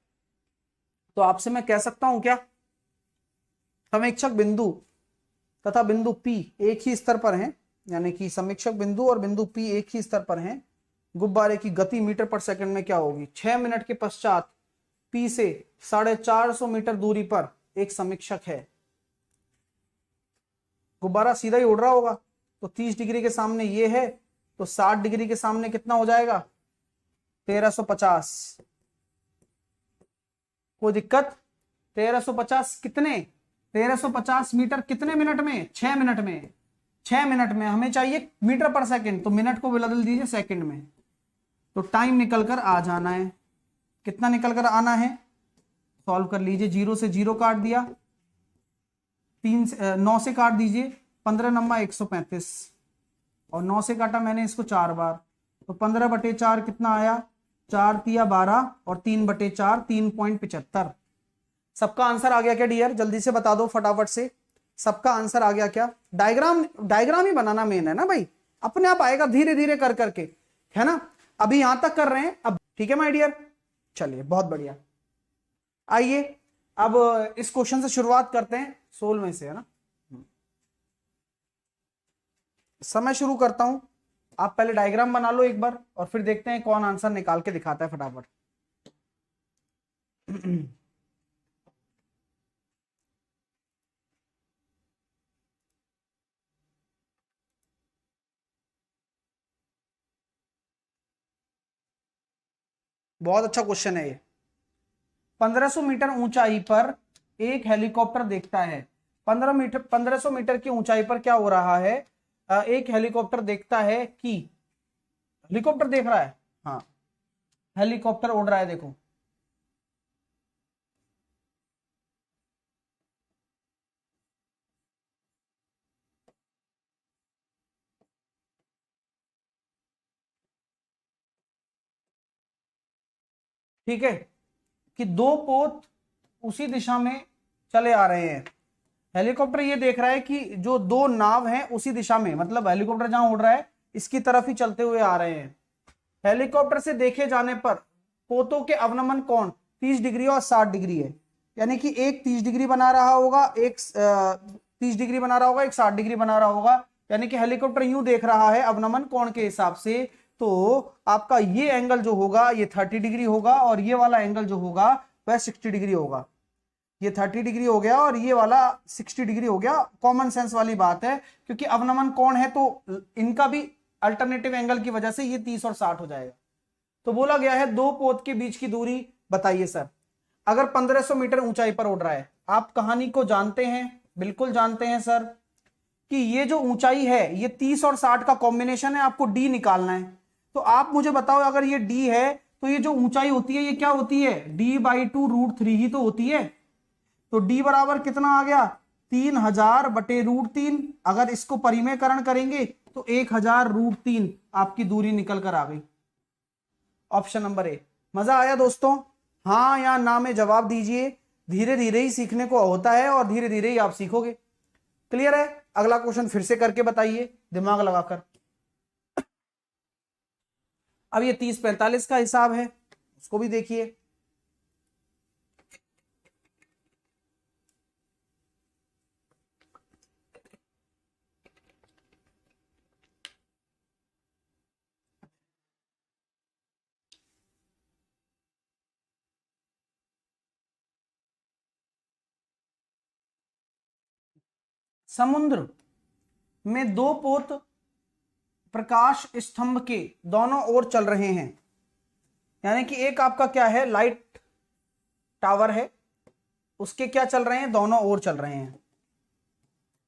तो आपसे मैं कह सकता हूं क्या, समीक्षक बिंदु तथा बिंदु P एक ही स्तर पर हैं, यानी कि समीक्षक बिंदु और बिंदु P एक ही स्तर पर हैं। गुब्बारे की गति मीटर पर सेकंड में क्या होगी? 6 मिनट के पश्चात P से 450 मीटर दूरी पर एक समीक्षक है। गुब्बारा सीधा ही उड़ रहा होगा, तो 30 डिग्री के सामने ये है, तो 60 डिग्री के सामने कितना हो जाएगा? 1350। कोई दिक्कत? 1350 कितने? 1350 मीटर कितने मिनट में? 6 मिनट में। 6 मिनट में हमें चाहिए मीटर पर सेकंड, तो मिनट को बदल दीजिए सेकंड में, तो टाइम निकल कर आ जाना है। कितना निकल कर आना है? सॉल्व कर लीजिए। 0 से 0 काट दिया, 9 से काट दीजिए, 15 नंबर 135, और 9 से काटा मैंने इसको 4 बार, तो 15/4 कितना आया? 4 तिया 12 और 3/4 3.75। सबका आंसर आ गया क्या डियर? जल्दी से बता दो फटाफट से, सबका आंसर आ गया क्या? डायग्राम ही बनाना मेन है ना भाई, अपने आप आएगा धीरे धीरे कर करके, है ना। अभी यहां तक कर रहे हैं अब, ठीक है माय डियर, चलिए बहुत बढ़िया। आइए अब इस क्वेश्चन से शुरुआत करते हैं, 16वें से, है ना। समय शुरू करता हूं, आप पहले डायग्राम बना लो एक बार और फिर देखते हैं कौन आंसर निकाल के दिखाता है फटाफट। बहुत अच्छा क्वेश्चन है ये। 1500 मीटर ऊंचाई पर एक हेलीकॉप्टर देखता है। 1500 मीटर की ऊंचाई पर क्या हो रहा है? एक हेलीकॉप्टर देखता है कि, हेलीकॉप्टर देख रहा है, हाँ हेलीकॉप्टर उड़ रहा है, देखो ठीक है, कि दो पोत उसी दिशा में चले आ रहे हैं। हेलीकॉप्टर ये देख रहा है कि जो दो नाव हैं उसी दिशा में, मतलब हेलीकॉप्टर जहां उड़ रहा है इसकी तरफ ही चलते हुए आ रहे हैं। हेलीकॉप्टर से देखे जाने पर पोतों के अवनमन कोण 30 डिग्री और 60 डिग्री है, यानी कि एक 30 डिग्री बना रहा होगा, एक 30 डिग्री बना रहा होगा, एक 60 डिग्री बना रहा होगा, यानी कि हेलीकॉप्टर यूं देख रहा है अवनमन कोण के हिसाब से, तो आपका ये एंगल जो होगा ये 30 डिग्री होगा और ये वाला एंगल जो होगा वह 60 डिग्री होगा। ये 30 डिग्री हो गया और ये वाला 60 डिग्री हो गया। कॉमन सेंस वाली बात है, क्योंकि अवनमन कोण है तो इनका भी अल्टरनेटिव एंगल की वजह से ये 30 और 60 हो जाएगा। तो बोला गया है दो पोत के बीच की दूरी बताइए सर। अगर 1500 मीटर ऊंचाई पर उड़ रहा है, आप कहानी को जानते हैं, बिल्कुल जानते हैं सर, कि ये जो ऊंचाई है ये 30 और 60 का कॉम्बिनेशन है, आपको डी निकालना है। तो आप मुझे बताओ अगर ये डी है तो ये जो ऊंचाई होती है ये क्या होती है, d/2√3 ही तो होती है। तो d बराबर कितना आ गया, 3000/√3। अगर इसको परिमेयकरण करेंगे तो 1000√3 आपकी दूरी निकल कर आ गई। Option number A. मजा आया दोस्तों? हाँ या ना में जवाब दीजिए। धीरे धीरे ही सीखने को होता है और धीरे धीरे ही आप सीखोगे। क्लियर है? अगला क्वेश्चन फिर से करके बताइए दिमाग लगाकर। अब ये 30-45 का हिसाब है, उसको भी देखिए। समुद्र में दो पोत प्रकाश स्तंभ के दोनों ओर चल रहे हैं, यानी कि एक आपका क्या है, लाइट टावर है, उसके क्या चल रहे हैं, दोनों ओर चल रहे हैं।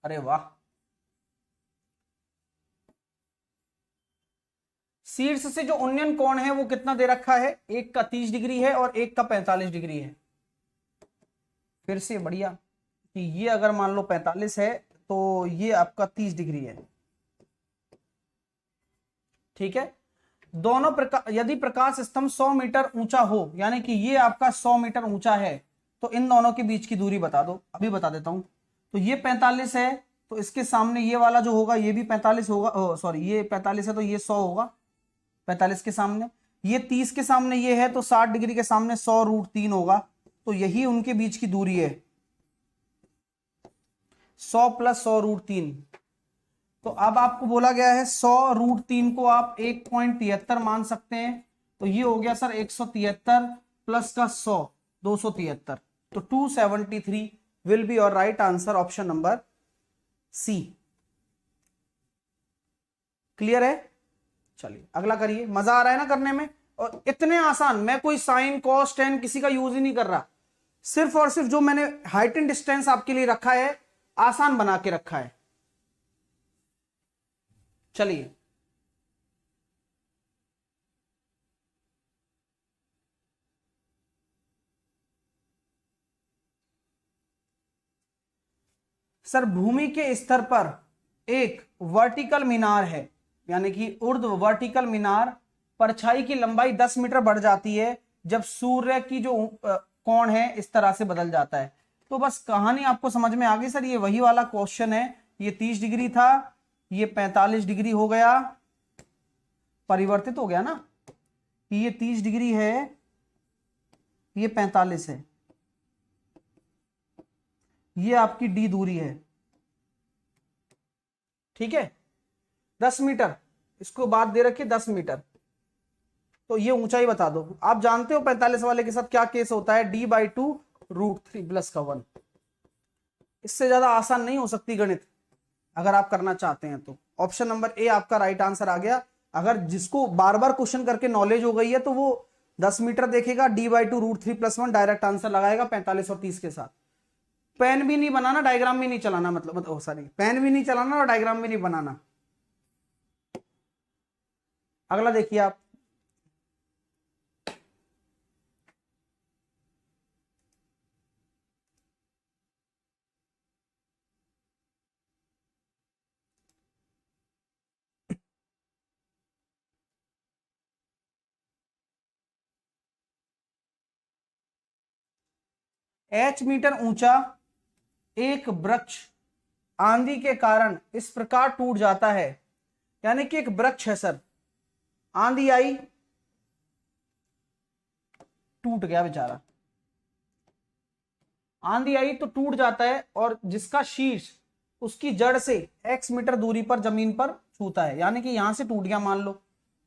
अरे वाह। शीर्ष से जो उन्नयन कोण है वो कितना दे रखा है, एक का 30 डिग्री है और एक का 45 डिग्री है। फिर से बढ़िया कि ये अगर मान लो 45 है तो ये आपका 30 डिग्री है। ठीक है। दोनों यदि प्रकाश स्तंभ 100 मीटर ऊंचा हो, यानी कि ये आपका 100 मीटर ऊंचा है, तो इन दोनों के बीच की दूरी बता दो। अभी बता देता हूं। तो ये 45 है, तो इसके सामने ये वाला जो होगा ये भी 45 होगा, सॉरी ये 45 है तो ये 100 होगा 45 के सामने। ये 30 के सामने ये है तो 60 डिग्री के सामने 100√3 होगा। तो यही उनके बीच की दूरी है, 100 + 100√3। तो अब आपको बोला गया है 100√3 को आप 1.73 मान सकते हैं। तो ये हो गया सर 173 प्लस का 100, 273। तो 273 will be your right answer, option number C. Clear है? चलिए अगला करिए। मजा आ रहा है ना करने में? और इतने आसान, मैं कोई साइन कॉस टेन किसी का यूज ही नहीं कर रहा, सिर्फ और सिर्फ जो मैंने हाइट एंड डिस्टेंस आपके लिए रखा है आसान बना के रखा है। चलिए सर, भूमि के स्तर पर एक वर्टिकल मीनार है, यानी कि ऊर्ध्व वर्टिकल मीनार, परछाई की लंबाई 10 मीटर बढ़ जाती है जब सूर्य की जो कोण है इस तरह से बदल जाता है। तो बस कहानी आपको समझ में आ गई सर। ये वही वाला क्वेश्चन है। ये 30 डिग्री था, ये 45 डिग्री हो गया, परिवर्तित हो गया ना, कि ये 30 डिग्री है, ये 45 है, ये आपकी डी दूरी है। ठीक है, 10 मीटर, इसको बात दे रखी 10 मीटर। तो ये ऊंचाई बता दो। आप जानते हो 45 वाले के साथ क्या केस होता है, d/2√3 प्लस का 1। इससे ज्यादा आसान नहीं हो सकती गणित, अगर आप करना चाहते हैं तो। ऑप्शन नंबर ए आपका राइट आंसर आ गया। अगर जिसको बार बार क्वेश्चन करके नॉलेज हो गई है तो वो 10 मीटर देखेगा, d/2√3 + 1 डायरेक्ट आंसर लगाएगा 45 और 30 के साथ। पेन भी नहीं बनाना, डायग्राम भी नहीं चलाना, मतलब सॉरी, पेन भी नहीं चलाना और डायग्राम भी नहीं बनाना। अगला देखिए आप। h मीटर ऊंचा एक वृक्ष आंधी के कारण इस प्रकार टूट जाता है, यानी कि एक वृक्ष है सर, आंधी आई, टूट गया बेचारा, आंधी आई तो टूट जाता है, और जिसका शीर्ष उसकी जड़ से x मीटर दूरी पर जमीन पर छूता है, यानी कि यहां से टूट गया मान लो,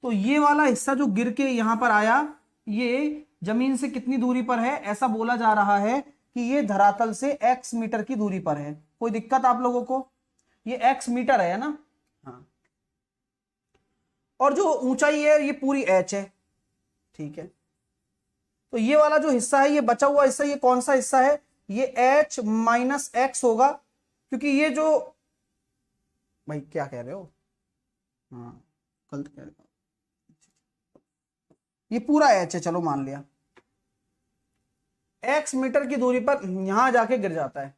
तो ये वाला हिस्सा जो गिर के यहां पर आया, ये जमीन से कितनी दूरी पर है, ऐसा बोला जा रहा है कि ये धरातल से x मीटर की दूरी पर है। कोई दिक्कत आप लोगों को? ये x मीटर है ना, हाँ, और जो ऊंचाई है ये पूरी h है, ठीक है। तो ये वाला जो हिस्सा है, ये बचा हुआ हिस्सा, ये कौन सा हिस्सा है, ये h माइनस एक्स होगा, क्योंकि ये जो, भाई क्या कह रहे हो, हाँ गलत कह रहे हो, ये पूरा h है, चलो मान लिया, x मीटर की दूरी पर यहां जाके गिर जाता है,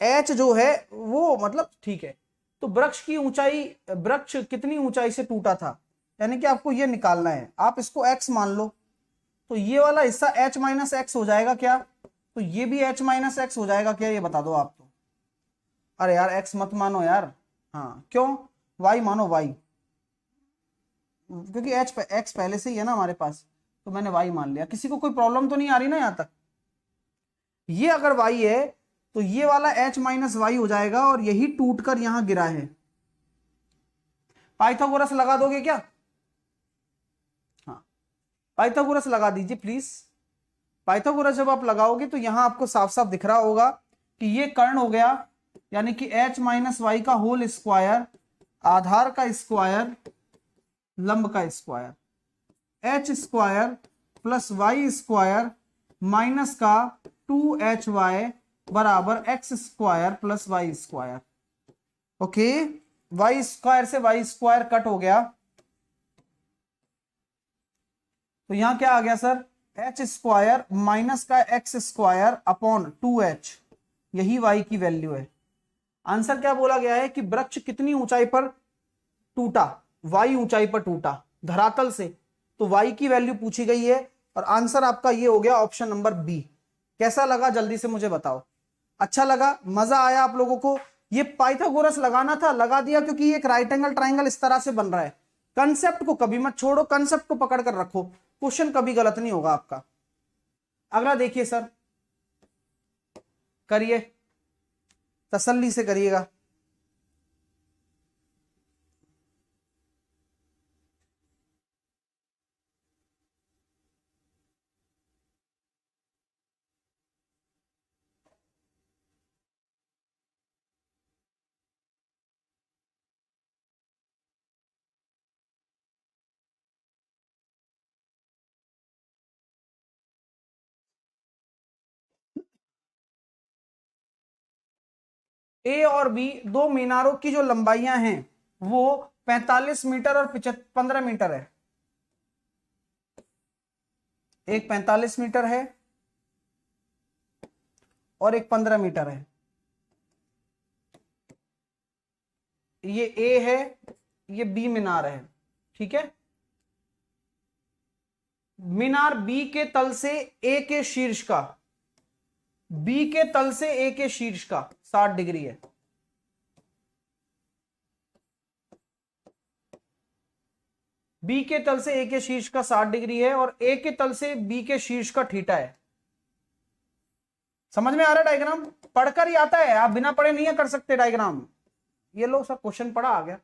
h जो है वो मतलब ठीक है। तो वृक्ष की ऊंचाई, वृक्ष कितनी ऊंचाई से टूटा था, यानी कि आपको ये निकालना है, आप इसको x मान लो, तो ये वाला हिस्सा h माइनस एक्स हो जाएगा क्या, तो ये भी h माइनस एक्स हो जाएगा क्या, ये बता दो आप तो। अरे यार x मत मानो यार, हाँ क्यों, y मानो, y, क्योंकि x पहले से ही है ना हमारे पास, तो मैंने y मान लिया। किसी को कोई प्रॉब्लम तो नहीं आ रही ना यहां तक? ये अगर y है तो ये वाला h माइनस वाई हो जाएगा, और यही टूटकर यहां गिरा है। पाइथागोरस लगा दोगे क्या? हाँ, पाइथागोरस लगा दीजिए प्लीज। पाइथागोरस जब आप लगाओगे तो यहां आपको साफ साफ दिख रहा होगा कि ये कर्ण हो गया, यानी कि h माइनस वाई का होल स्क्वायर, आधार का स्क्वायर, लंब का square, h square plus Y square minus का 2hy बराबर X square plus Y square. Okay, Y square से वाई स्क्वायर कट हो गया, तो यहां क्या आ गया सर, एच स्क्वायर माइनस का एक्स स्क्वायर अपॉन 2h, यही y की वैल्यू है। आंसर क्या बोला गया है कि वृक्ष कितनी ऊंचाई पर टूटा, y ऊंचाई पर टूटा धरातल से, तो y की वैल्यू पूछी गई है, और आंसर आपका ये हो गया ऑप्शन नंबर बी। कैसा लगा जल्दी से मुझे बताओ? अच्छा लगा, मजा आया आप लोगों को? ये पाइथागोरस लगाना था, लगा दिया, क्योंकि ये एक राइट एंगल ट्राइंगल इस तरह से बन रहा है। कंसेप्ट को कभी मत छोड़ो, कंसेप्ट को पकड़ कर रखो, क्वेश्चन कभी गलत नहीं होगा आपका। अगला देखिए सर, करिए, तसल्ली से करिएगा। ए और बी दो मीनारों की जो लंबाइयां हैं वो 45 मीटर और 15 मीटर है। एक 45 मीटर है और एक 15 मीटर है। ये ए है, ये बी मीनार है, ठीक है। मीनार बी के तल से ए के शीर्ष का, बी के तल से ए के शीर्ष का 60 डिग्री है। बी के तल से ए के शीर्ष का 60 डिग्री है, और ए के तल से बी के शीर्ष का थीटा है। समझ में आ रहा है? डायग्राम पढ़कर ही आता है, आप बिना पढ़े नहीं कर सकते डायग्राम। ये लो सर, क्वेश्चन पढ़ा आ गया।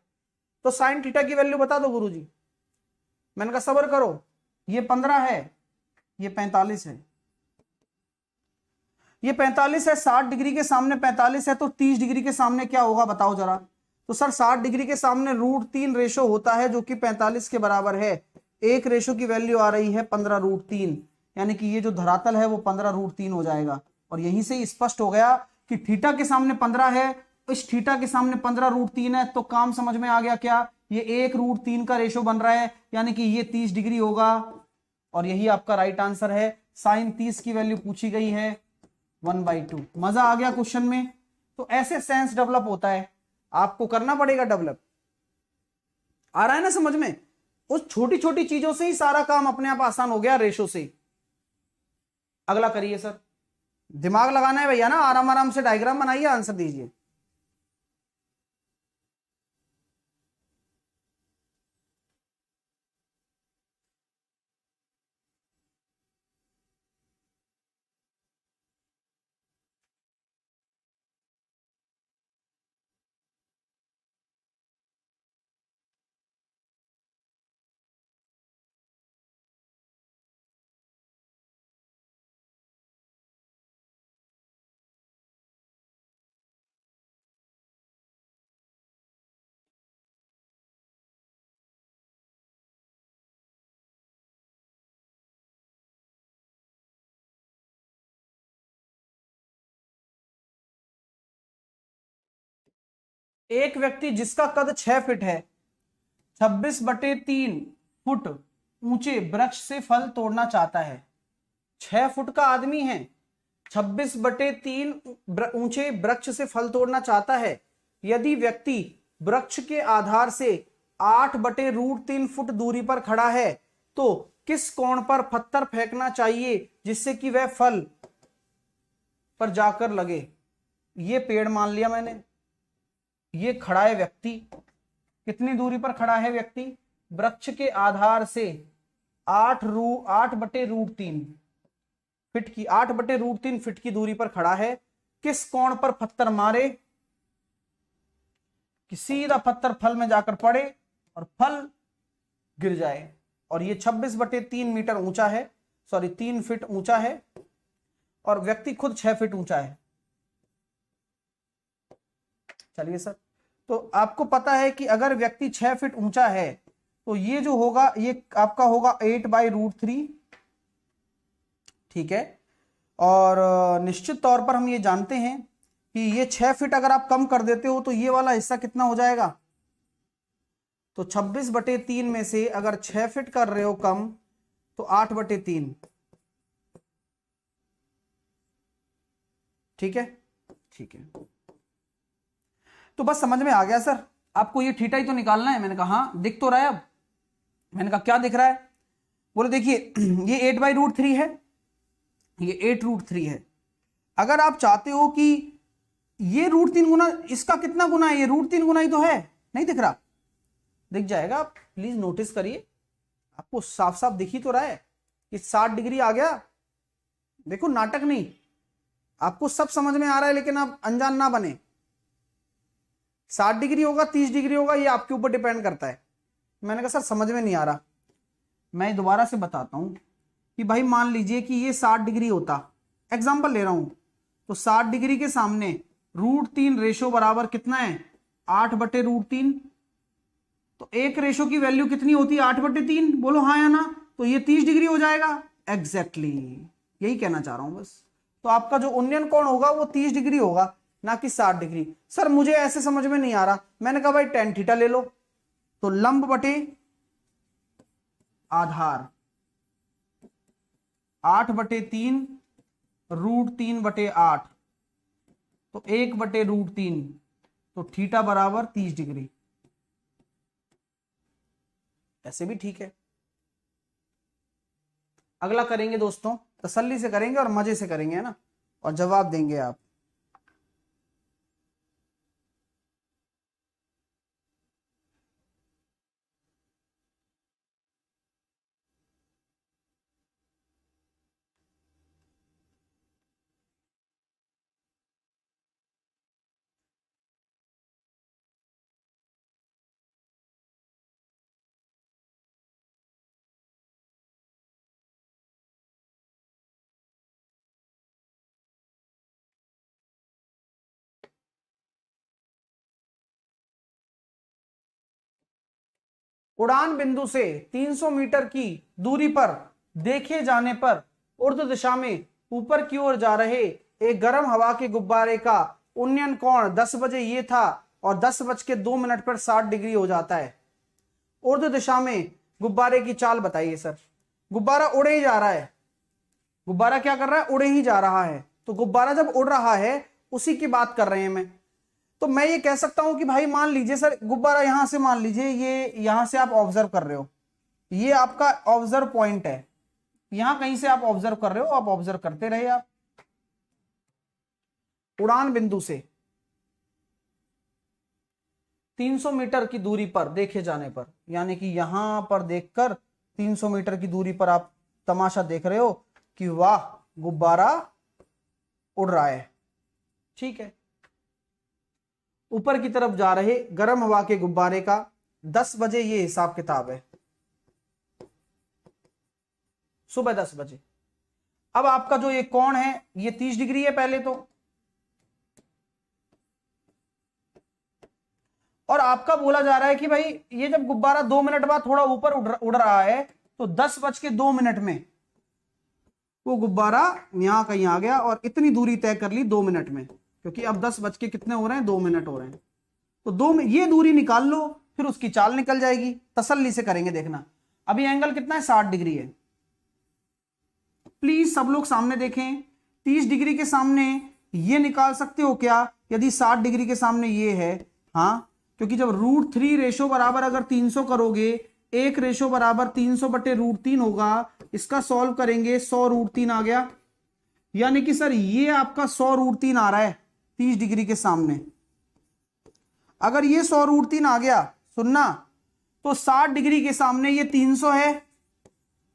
तो साइन थीटा की वैल्यू बता दो गुरुजी। मैंने कहा सबर करो, ये 15 है, ये 45 है, ये 45 है, 60 डिग्री के सामने 45 है, तो 30 डिग्री के सामने क्या होगा बताओ जरा। तो सर 60 डिग्री के सामने √3 रेशो होता है, जो कि 45 के बराबर है। एक रेशो की वैल्यू आ रही है 15√3, यानी कि ये जो धरातल है वो 15√3 हो जाएगा। और यहीं से ही स्पष्ट हो गया कि थीटा के सामने 15 है, इस थीटा के सामने 15√3 है, तो काम समझ में आ गया क्या, ये 1√3 का रेशो बन रहा है, यानी कि ये 30 डिग्री होगा। और यही आपका राइट आंसर है। साइन 30 की वैल्यू पूछी गई है 1/2। मजा आ गया क्वेश्चन में? तो ऐसे सेंस डेवलप होता है, आपको करना पड़ेगा डेवलप। आ रहा है ना समझ में? उस छोटी छोटी चीजों से ही सारा काम अपने आप आसान हो गया, रेशो से। अगला करिए सर, दिमाग लगाना है भैया ना, आराम आराम से डायग्राम बनाइए, आंसर दीजिए। एक व्यक्ति जिसका कद 6 फीट है 26/3 फुट ऊंचे वृक्ष से फल तोड़ना चाहता है। 6 फुट का आदमी है, 26/3 ऊंचे वृक्ष से फल तोड़ना चाहता है। यदि व्यक्ति वृक्ष के आधार से 8/√3 फुट दूरी पर खड़ा है तो किस कोण पर पत्थर फेंकना चाहिए जिससे कि वह फल पर जाकर लगे। ये पेड़ मान लिया मैंने, ये खड़ा है व्यक्ति, कितनी दूरी पर खड़ा है व्यक्ति, वृक्ष के आधार से 8/√3 फीट की 8/√3 फीट की दूरी पर खड़ा है। किस कोण पर पत्थर मारे कि सीधा पत्थर फल में जाकर पड़े और फल गिर जाए। और ये 26/3 मीटर ऊंचा है, सॉरी 3 फीट ऊंचा है और व्यक्ति खुद 6 फीट ऊंचा है। चलिए सर, तो आपको पता है कि अगर व्यक्ति 6 फीट ऊंचा है तो ये जो होगा ये आपका होगा 8/√3, ठीक है। और निश्चित तौर पर हम ये जानते हैं कि ये 6 फीट अगर आप कम कर देते हो तो ये वाला हिस्सा कितना हो जाएगा, तो 26/3 में से अगर 6 फीट कर रहे हो कम तो 8/3, ठीक है, ठीक है। तो बस समझ में आ गया सर, आपको ये थीटा ही तो निकालना है। मैंने कहा हाँ दिख तो रहा है। अब मैंने कहा क्या दिख रहा है, बोले देखिए ये 8/√3 है, ये 8√3 है। अगर आप चाहते हो कि ये √3 गुना, इसका कितना गुना है, ये √3 गुना ही तो है, नहीं दिख रहा, दिख जाएगा। आप प्लीज नोटिस करिए, आपको साफ साफ दिख ही तो रहा है कि 60 डिग्री आ गया। देखो नाटक नहीं, आपको सब समझ में आ रहा है लेकिन आप अनजान ना बने। 60 डिग्री होगा 30 डिग्री होगा ये आपके ऊपर डिपेंड करता है। मैंने कहा सर समझ में नहीं आ रहा, मैं दोबारा से बताता हूं कि भाई मान लीजिए कि ये 60 डिग्री होता, एग्जांपल ले रहा हूं, तो 60 डिग्री के सामने √3 रेशो बराबर कितना है 8/√3, तो एक रेशो की वैल्यू कितनी होती है 8/3, बोलो हाँ या ना, तो ये 30 डिग्री हो जाएगा। एग्जैक्टली यही कहना चाह रहा हूं बस। तो आपका जो उन्नयन कोण होगा वो 30 डिग्री होगा, ना कि 60 डिग्री। सर मुझे ऐसे समझ में नहीं आ रहा, मैंने कहा भाई tan थीटा ले लो, तो लंब बटे आधार 8/3 √3/8, तो 1/√3, तो थीटा बराबर 30 डिग्री। ऐसे भी ठीक है। अगला करेंगे दोस्तों, तसल्ली से करेंगे और मजे से करेंगे, है ना, और जवाब देंगे आप। उड़ान बिंदु से 300 मीटर की दूरी पर देखे जाने पर ऊर्ध्व दिशा में ऊपर की ओर जा रहे एक गर्म हवा के गुब्बारे का उन्नयन कोण 10 बजे ये था और 10:02 पर 60 डिग्री हो जाता है। ऊर्ध्व दिशा में गुब्बारे की चाल बताइए सर। गुब्बारा उड़े ही जा रहा है, गुब्बारा क्या कर रहा है, उड़े ही जा रहा है। तो गुब्बारा जब उड़ रहा है उसी की बात कर रहे हैं मैं। तो मैं ये कह सकता हूं कि भाई मान लीजिए सर गुब्बारा यहां से, मान लीजिए ये यहां से आप ऑब्जर्व कर रहे हो, ये आपका ऑब्जर्व पॉइंट है, यहां कहीं से आप ऑब्जर्व कर रहे हो, आप ऑब्जर्व करते रहे। आप उड़ान बिंदु से 300 मीटर की दूरी पर देखे जाने पर, यानी कि यहां पर देखकर 300 मीटर की दूरी पर आप तमाशा देख रहे हो कि वाह गुब्बारा उड़ रहा है, ठीक है। ऊपर की तरफ जा रहे गर्म हवा के गुब्बारे का 10 बजे ये हिसाब किताब है, सुबह 10 बजे। अब आपका जो ये कोण है ये 30 डिग्री है पहले तो, और आपका बोला जा रहा है कि भाई ये जब गुब्बारा 2 मिनट बाद थोड़ा ऊपर उड़ रहा है तो 10:02 में वो गुब्बारा यहां कहीं आ गया और इतनी दूरी तय कर ली 2 मिनट में, क्योंकि अब 10 बज के कितने हो रहे हैं, 2 मिनट हो रहे हैं। तो दो में ये दूरी निकाल लो, फिर उसकी चाल निकल जाएगी। तसल्ली से करेंगे, देखना। अभी एंगल कितना है, 60 डिग्री है। प्लीज सब लोग सामने देखें। 30 डिग्री के सामने ये निकाल सकते हो क्या, यदि 60 डिग्री के सामने ये है? हाँ, क्योंकि जब √3 रेशो बराबर अगर 300 करोगे, 1 रेशो बराबर 300/√3 होगा। इसका सॉल्व करेंगे, 100√3 आ गया। यानी कि सर ये आपका 100√3 आ रहा है 30 डिग्री के सामने। अगर ये 100√3 आ गया, सुनना, तो 60 डिग्री के सामने ये 300 है।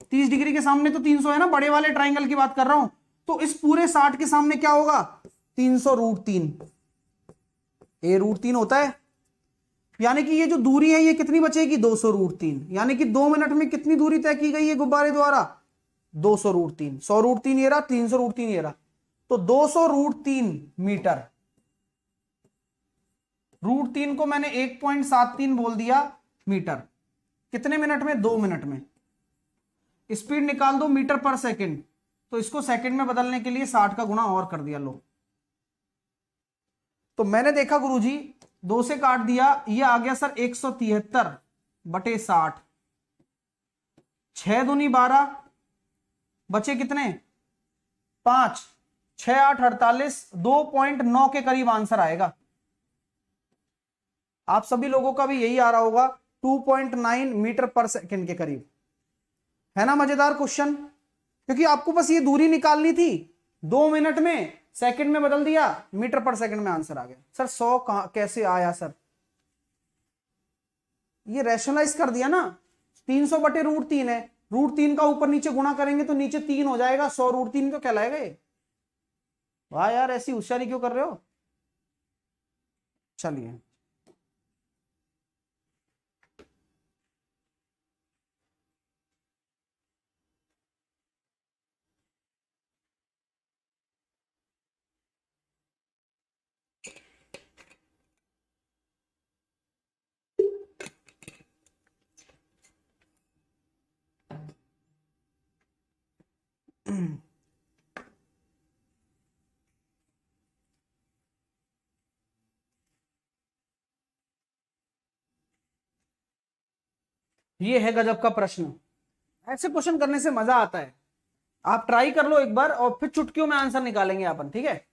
30 डिग्री के सामने तो 300 है ना, बड़े वाले ट्राइंगल की बात कर रहा हूं। तो इस पूरे 60 के सामने क्या होगा, 300√3। a√3 होता है। यानी कि ये जो दूरी है ये कितनी बचेगी, 200√3। यानी कि 2 मिनट में कितनी दूरी तय की गई है गुब्बारे द्वारा, 200√3। 100√3 ये रहा, 300√3 ये रहा, तो 200√3 मीटर। √3 को मैंने 1.73 बोल दिया मीटर। कितने मिनट में, 2 मिनट में। स्पीड निकाल दो मीटर पर सेकंड, तो इसको सेकंड में बदलने के लिए 60 का गुणा और कर दिया। लो, तो मैंने देखा गुरुजी 2 से काट दिया, ये आ गया सर 173/60। 6 दूनी 12, बचे कितने, 5, 6 8 48, 2.9 के करीब आंसर आएगा। आप सभी लोगों का भी यही आ रहा होगा, 2.9 मीटर पर सेकंड के करीब। है ना मजेदार क्वेश्चन? क्योंकि आपको बस ये दूरी निकालनी थी, 2 मिनट में सेकंड में बदल दिया, मीटर पर सेकंड में आंसर आ गया। सर 100 कैसे आया सर? ये रैशनलाइज कर दिया ना, 300/√3 है, √3 का ऊपर नीचे गुणा करेंगे तो नीचे 3 हो जाएगा, 100√3 तो कहलाएगा ये। वाह यार, ऐसी होशियारी क्यों कर रहे हो? चलिए, ये है गजब का प्रश्न। ऐसे क्वेश्चन करने से मजा आता है। आप ट्राई कर लो एक बार और फिर चुटकियों में आंसर निकालेंगे अपन, ठीक है?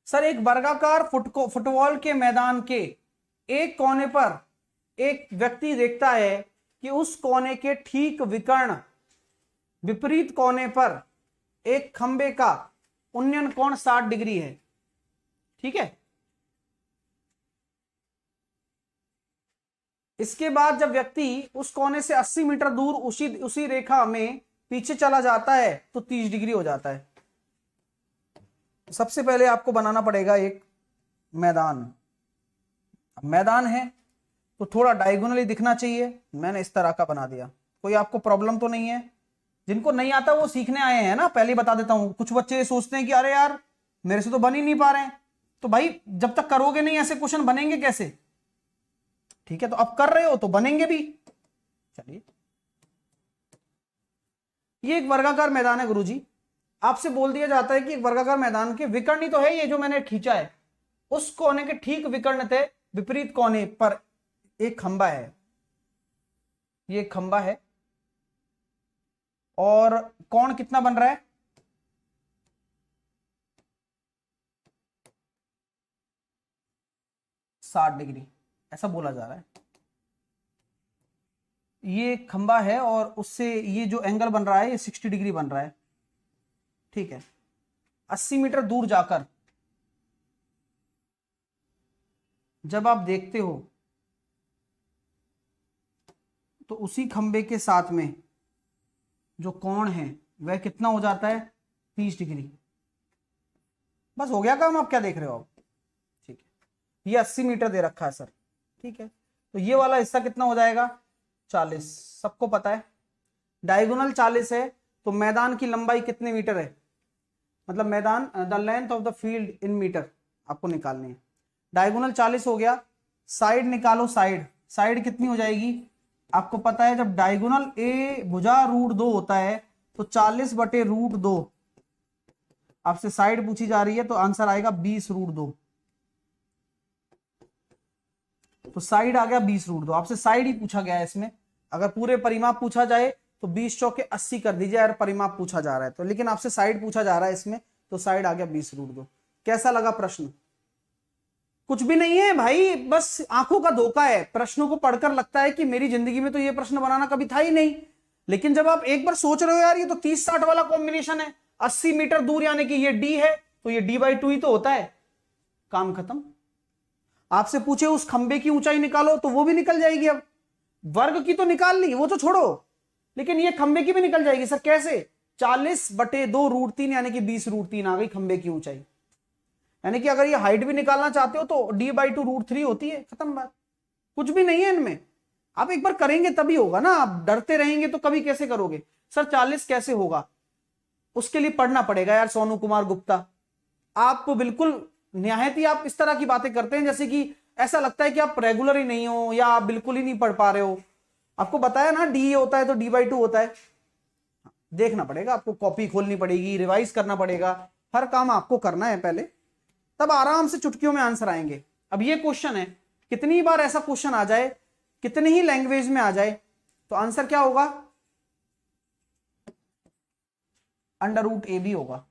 सर एक वर्गाकार फुटबॉल के मैदान के एक कोने पर एक व्यक्ति देखता है कि उस कोने के ठीक विपरीत कोने पर एक खंबे का उन्नयन कोण 60 डिग्री है। ठीक है, इसके बाद जब व्यक्ति उस कोने से 80 मीटर दूर उसी रेखा में पीछे चला जाता है तो 30 डिग्री हो जाता है। सबसे पहले आपको बनाना पड़ेगा एक मैदान। मैदान है तो थोड़ा डायगोनली दिखना चाहिए, मैंने इस तरह का बना दिया। कोई आपको प्रॉब्लम तो नहीं है? जिनको नहीं आता वो सीखने आए हैं ना, पहले बता देता हूं। कुछ बच्चे सोचते हैं कि अरे यार मेरे से तो बन ही नहीं पा रहे हैं। तो भाई जब तक करोगे नहीं ऐसे क्वेश्चन बनेंगे कैसे? ठीक है, तो अब कर रहे हो तो बनेंगे भी। चलिए, ये एक वर्गाकार मैदान है गुरुजी। आपसे बोल दिया जाता है कि एक वर्गाकार मैदान के विकर्ण तो है ये जो मैंने खींचा है, उस कोने के ठीक विकर्ण थे विपरीत कोने पर एक खंबा है। ये खंबा है और कोण कितना बन रहा है? 60 डिग्री, ऐसा बोला जा रहा है। ये खंबा है और उससे ये जो एंगल बन रहा है ये 60 डिग्री बन रहा है। ठीक है, 80 मीटर दूर जाकर जब आप देखते हो तो उसी खंबे के साथ में जो कोण है वह कितना हो जाता है? 30 डिग्री। बस हो गया काम। आप क्या देख रहे हो आप? ठीक है, ये 80 मीटर दे रखा है सर। ठीक है, तो ये वाला हिस्सा कितना हो जाएगा? 40। सबको पता है डायगोनल 40 है, तो मैदान की लंबाई कितने मीटर है? मतलब मैदान, the length of the field in metre आपको निकालनी है। डायगोनल 40 हो गया, साइड निकालो। साइड कितनी हो जाएगी? आपको पता है जब डायगोनल ए भुजा √2 होता है तो 40/√2। आपसे साइड पूछी जा रही है तो आंसर आएगा 20√2। तो साइड आ गया 20 √2। आपसे साइड ही पूछा गया है इसमें। अगर पूरे परिमाप पूछा जाए तो 20 चौके 80 कर दीजिए यार, परिमाप पूछा जा रहा है तो, लेकिन आपसे साइड पूछा जा रहा है इसमें, तो साइड आ गया 20 √2। कैसा लगा प्रश्न? कुछ भी नहीं है भाई, बस आंखों का धोखा है। प्रश्नों को पढ़कर लगता है कि मेरी जिंदगी में तो ये प्रश्न बनाना कभी था ही नहीं, लेकिन जब आप एक बार सोच रहे हो यार ये तो 30-60 वाला कॉम्बिनेशन है, 80 मीटर दूर यानी कि ये डी है, तो ये d/2 ही तो होता है, काम खत्म। आपसे पूछे उस खंबे की ऊंचाई निकालो तो वो भी निकल जाएगी। अब वर्ग की तो निकाल ली, वो तो छोड़ो, लेकिन ये खंबे की भी निकल जाएगी। सर कैसे? 40/2 √3 यानी कि 20 √3 आ गई खंबे की ऊंचाई। यानी कि अगर ये हाइट भी निकालना चाहते हो तो d/2 √3 होती है, खत्म बात। कुछ भी नहीं है इनमें। आप एक बार करेंगे तभी होगा ना, आप डरते रहेंगे तो कभी कैसे करोगे? सर 40 कैसे होगा? उसके लिए पढ़ना पड़ेगा यार सोनू कुमार गुप्ता। आप बिल्कुल निहायत ही आप इस तरह की बातें करते हैं जैसे कि ऐसा लगता है कि आप रेगुलर ही नहीं हो या आप बिल्कुल ही नहीं पढ़ पा रहे हो। आपको बताया ना डी होता है तो d/2 होता है। देखना पड़ेगा आपको, कॉपी खोलनी पड़ेगी, रिवाइज करना पड़ेगा, हर काम आपको करना है पहले, तब आराम से चुटकियों में आंसर आएंगे। अब ये क्वेश्चन है, कितनी बार ऐसा क्वेश्चन आ जाए, कितनी ही लैंग्वेज में आ जाए, तो आंसर क्या होगा? √AB होगा।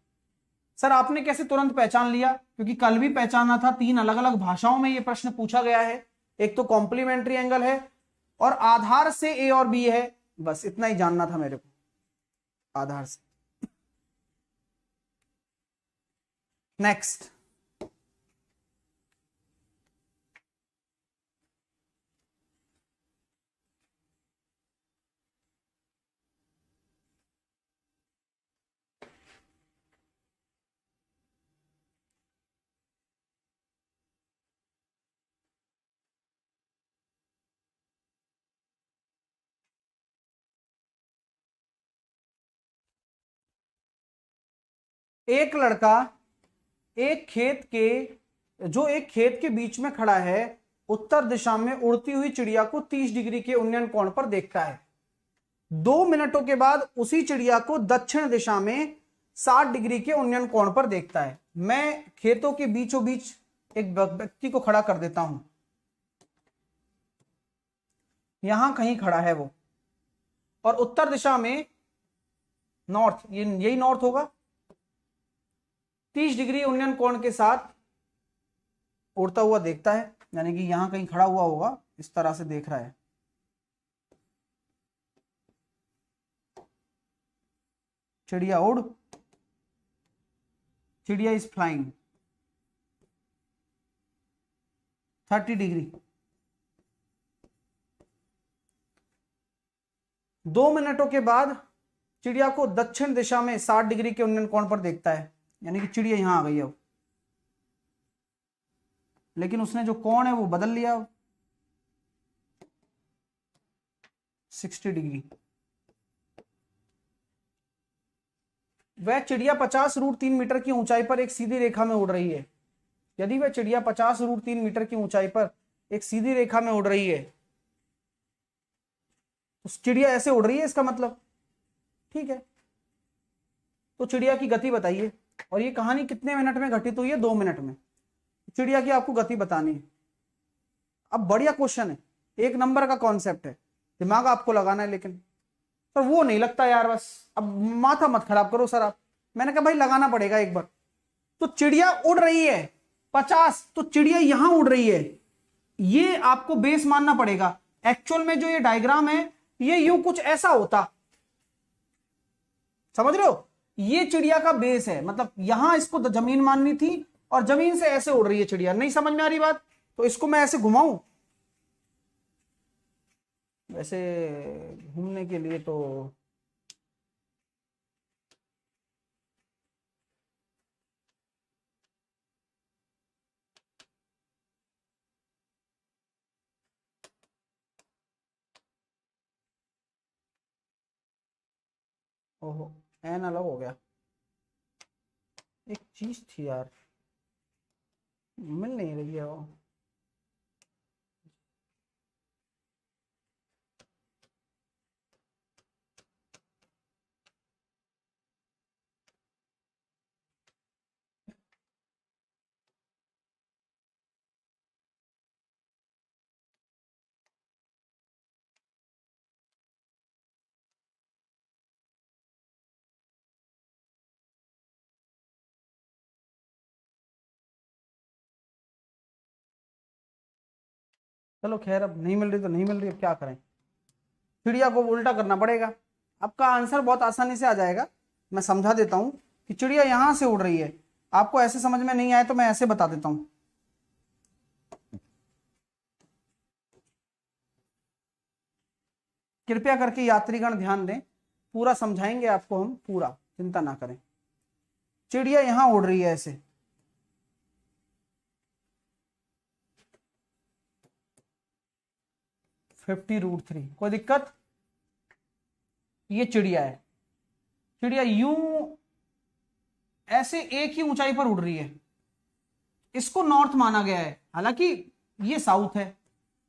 सर आपने कैसे तुरंत पहचान लिया? क्योंकि कल भी पहचाना था, 3 अलग अलग भाषाओं में यह प्रश्न पूछा गया है। एक तो कॉम्प्लीमेंट्री एंगल है और आधार से A और B है, बस इतना ही जानना था मेरे को, आधार से। नेक्स्ट, एक लड़का एक खेत के बीच में खड़ा है, उत्तर दिशा में उड़ती हुई चिड़िया को 30 डिग्री के उन्नयन कोण पर देखता है। 2 मिनटों के बाद उसी चिड़िया को दक्षिण दिशा में 60 डिग्री के उन्नयन कोण पर देखता है। मैं खेतों के बीचों बीच एक व्यक्ति को खड़ा कर देता हूं, यहां कहीं खड़ा है वो, और उत्तर दिशा में नॉर्थ, यही नॉर्थ होगा, 30 डिग्री उन्नयन कोण के साथ उड़ता हुआ देखता है, यानी कि यहां कहीं खड़ा हुआ होगा, इस तरह से देख रहा है। चिड़िया चिड़िया इज फ्लाइंग 30 डिग्री। 2 मिनटों के बाद चिड़िया को दक्षिण दिशा में 60 डिग्री के उन्नयन कोण पर देखता है, यानी कि चिड़िया यहां आ गई अब, लेकिन उसने जो कोण है वो बदल लिया, 60 डिग्री। वह चिड़िया 50 √3 मीटर की ऊंचाई पर एक सीधी रेखा में उड़ रही है। यदि वह चिड़िया 50 √3 मीटर की ऊंचाई पर एक सीधी रेखा में उड़ रही है, तो चिड़िया ऐसे उड़ रही है इसका मतलब, ठीक है। तो चिड़िया की गति बताइए, और ये कहानी कितने मिनट में घटित हुई है? 2 मिनट में। चिड़िया की आपको गति बतानी है। अब बढ़िया क्वेश्चन है, 1 नंबर का कॉन्सेप्ट है, दिमाग आपको लगाना है, लेकिन पर वो नहीं लगता यार, बस अब माथा मत खराब करो सर आप। मैंने कहा भाई लगाना पड़ेगा एक बार। तो चिड़िया उड़ रही है 50, तो चिड़िया यहां उड़ रही है, ये आपको बेस मानना पड़ेगा। एक्चुअल में जो ये डायग्राम है ये यूं कुछ ऐसा होता, समझ रहे हो? ये चिड़िया का बेस है, मतलब यहां इसको जमीन माननी थी और जमीन से ऐसे उड़ रही है चिड़िया। नहीं समझ में आ रही बात? तो इसको मैं ऐसे घुमाऊं, वैसे घूमने के लिए तो ओहो, एन अलग हो गया। एक चीज थी यार, मिल नहीं रही है वो। चलो खैर, अब नहीं मिल रही तो नहीं मिल रही, अब क्या करें, चिड़िया को उल्टा करना पड़ेगा। आपका आंसर बहुत आसानी से आ जाएगा। मैं समझा देता हूं कि चिड़िया यहां से उड़ रही है। आपको ऐसे समझ में नहीं आए तो मैं ऐसे बता देता हूं। कृपया करके यात्रीगण ध्यान दें, पूरा समझाएंगे आपको हम, पूरा चिंता ना करें। चिड़िया यहां उड़ रही है ऐसे, (50√3), कोई दिक्कत? ये चिड़िया है, चिड़िया यूं ऐसे एक ही ऊंचाई पर उड़ रही है, इसको नॉर्थ माना गया है, हालांकि ये साउथ है।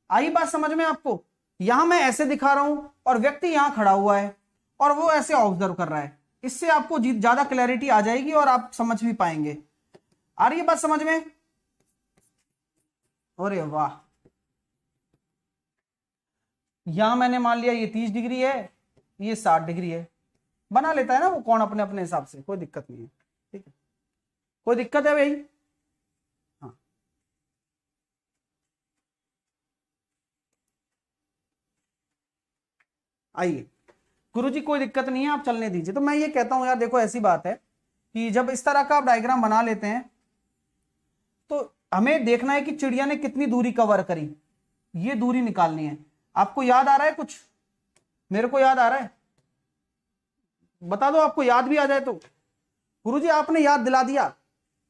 आई बात समझ में आपको? यहां मैं ऐसे दिखा रहा हूं और व्यक्ति यहां खड़ा हुआ है और वो ऐसे ऑब्जर्व कर रहा है। इससे आपको ज्यादा क्लैरिटी आ जाएगी और आप समझ भी पाएंगे। आ रही है बात समझ में? अरे वाह, यहां मैंने मान लिया ये 30 डिग्री है, ये 60 डिग्री है। बना लेता है ना वो कौन अपने अपने हिसाब से, कोई दिक्कत नहीं है। ठीक है, कोई दिक्कत है भाई? हाँ, आइए। गुरुजी कोई दिक्कत नहीं है, आप चलने दीजिए। तो मैं ये कहता हूं यार, देखो ऐसी बात है कि जब इस तरह का आप डायग्राम बना लेते हैं तो हमें देखना है कि चिड़िया ने कितनी दूरी कवर करी, ये दूरी निकालनी है। आपको याद आ रहा है कुछ? मेरे को याद आ रहा है, बता दो आपको याद भी आ जाए तो। गुरुजी आपने याद दिला दिया,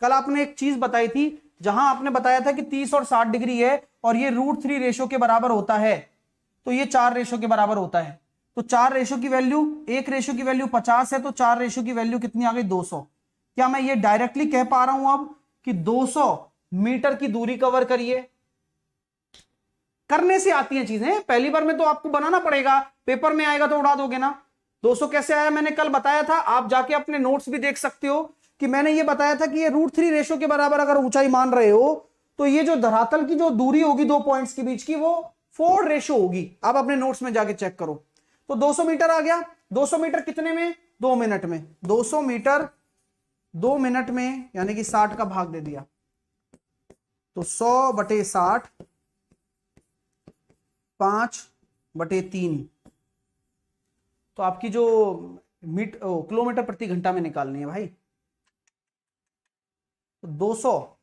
कल आपने एक चीज बताई थी जहां आपने बताया था कि 30 और 60 डिग्री है और ये √3 रेशो के बराबर होता है, तो ये 4 रेशो के बराबर होता है। तो 4 रेशो की वैल्यू, 1 रेशो की वैल्यू 50 है, तो 4 रेशो की वैल्यू कितनी आ गई? 200। क्या मैं ये डायरेक्टली कह पा रहा हूं अब कि 200 मीटर की दूरी कवर करिए? करने से आती हैं चीजें, पहली बार में तो आपको बनाना पड़ेगा, पेपर में आएगा तो उड़ा दोगे ना। 200 कैसे आया मैंने कल बताया था, आप जाके अपने नोट्स भी देख सकते हो कि मैंने ये बताया था कि ये √3 रेशो के बराबर अगर ऊंचाई मान रहे हो तो ये जो धरातल की जो दूरी होगी दो पॉइंट्स के बीच की, वो 4 रेशो होगी। आप अपने नोट्स में जाके चेक करो। तो 200 मीटर आ गया। 200 मीटर कितने में? 2 मिनट में। 200 मीटर 2 मिनट में, यानी कि 60 का भाग दे दिया, तो 100/60 5/3, तो आपकी जो किलोमीटर प्रति घंटा में निकालनी है भाई। तो 200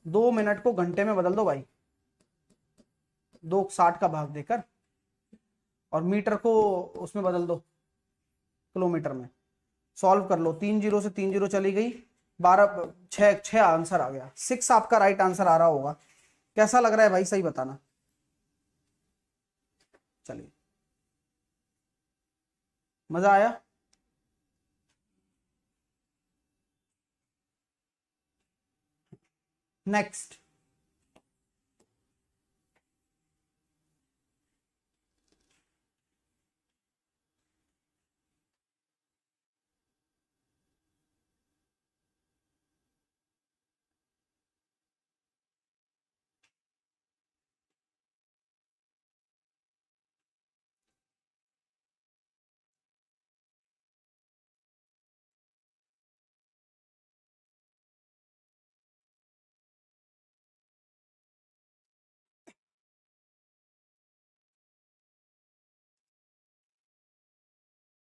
2 मिनट को घंटे में बदल दो भाई, 260 का भाग देकर, और मीटर को उसमें बदल दो किलोमीटर में। सॉल्व कर लो, 3 0 से 3 0 चली गई, 12 6 आंसर आ गया। 6 आपका राइट आंसर आ रहा होगा। कैसा लग रहा है भाई, सही बताना। चलिए, मजा आया? नेक्स्ट,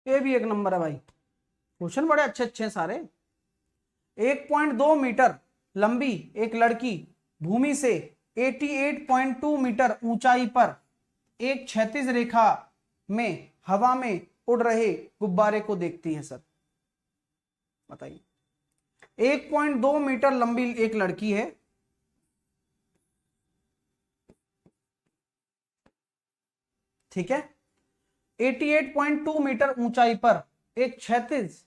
ये भी एक नंबर है भाई, क्वेश्चन बड़े अच्छे अच्छे हैं सारे। 1.2 मीटर लंबी एक लड़की भूमि से 88.2 मीटर ऊंचाई पर एक क्षैतिज रेखा में हवा में उड़ रहे गुब्बारे को देखती है। सर बताइए, 1.2 मीटर लंबी एक लड़की है, ठीक है, 88.2 मीटर ऊंचाई पर एक क्षैतिज,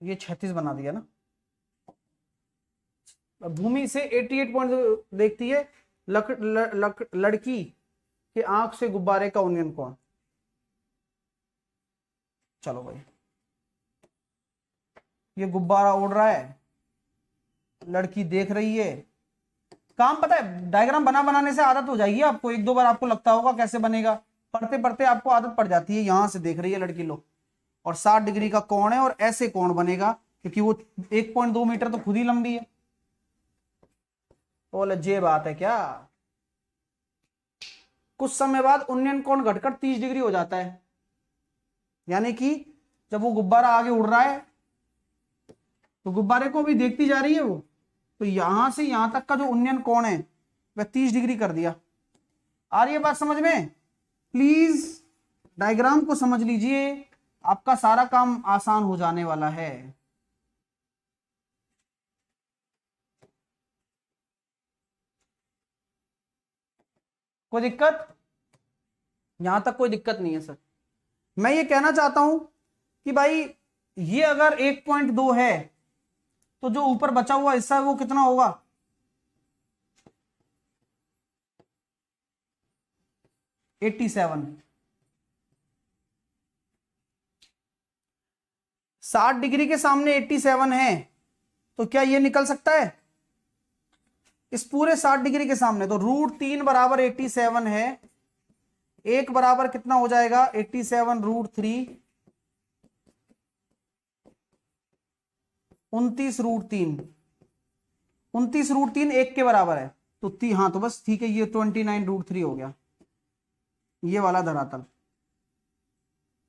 ये 36 बना दिया ना, भूमि से 88 पॉइंट देखती है, लड़की के आंख से गुब्बारे का उन्नयन कोण। चलो भाई, ये गुब्बारा उड़ रहा है, लड़की देख रही है। काम पता है, डायग्राम बनाने से आदत हो जाएगी आपको। 1-2 बार आपको लगता होगा कैसे बनेगा, पढ़ते पढ़ते आपको आदत पड़ जाती है। यहां से देख रही है लड़की, लो और 60 डिग्री का कोण है, और ऐसे कोण बनेगा क्योंकि वो 1.2 मीटर तो खुद ही लंबी है। बोले ये बात है क्या? कुछ समय बाद उन्नयन कोण घटकर 30 डिग्री हो जाता है, यानी कि जब वो गुब्बारा आगे उड़ रहा है तो गुब्बारे को भी देखती जा रही है वो, तो यहां से यहां तक का जो उन्नयन कोण है वह 30 डिग्री कर दिया। आ रही है बात समझ में? प्लीज डायग्राम को समझ लीजिए, आपका सारा काम आसान हो जाने वाला है। कोई दिक्कत? यहां तक कोई दिक्कत नहीं है सर। मैं ये कहना चाहता हूं कि भाई ये अगर 1.2 है तो जो ऊपर बचा हुआ हिस्सा है वो कितना होगा? 87। 60 डिग्री के सामने 87 है, तो क्या ये निकल सकता है इस पूरे 60 डिग्री के सामने? तो √3 बराबर 87 है, एक बराबर कितना हो जाएगा? 87 √3, 29 √3 एक के बराबर है, तो हाँ तो बस ठीक है, ये 29 √3 हो गया। ये वाला धरातल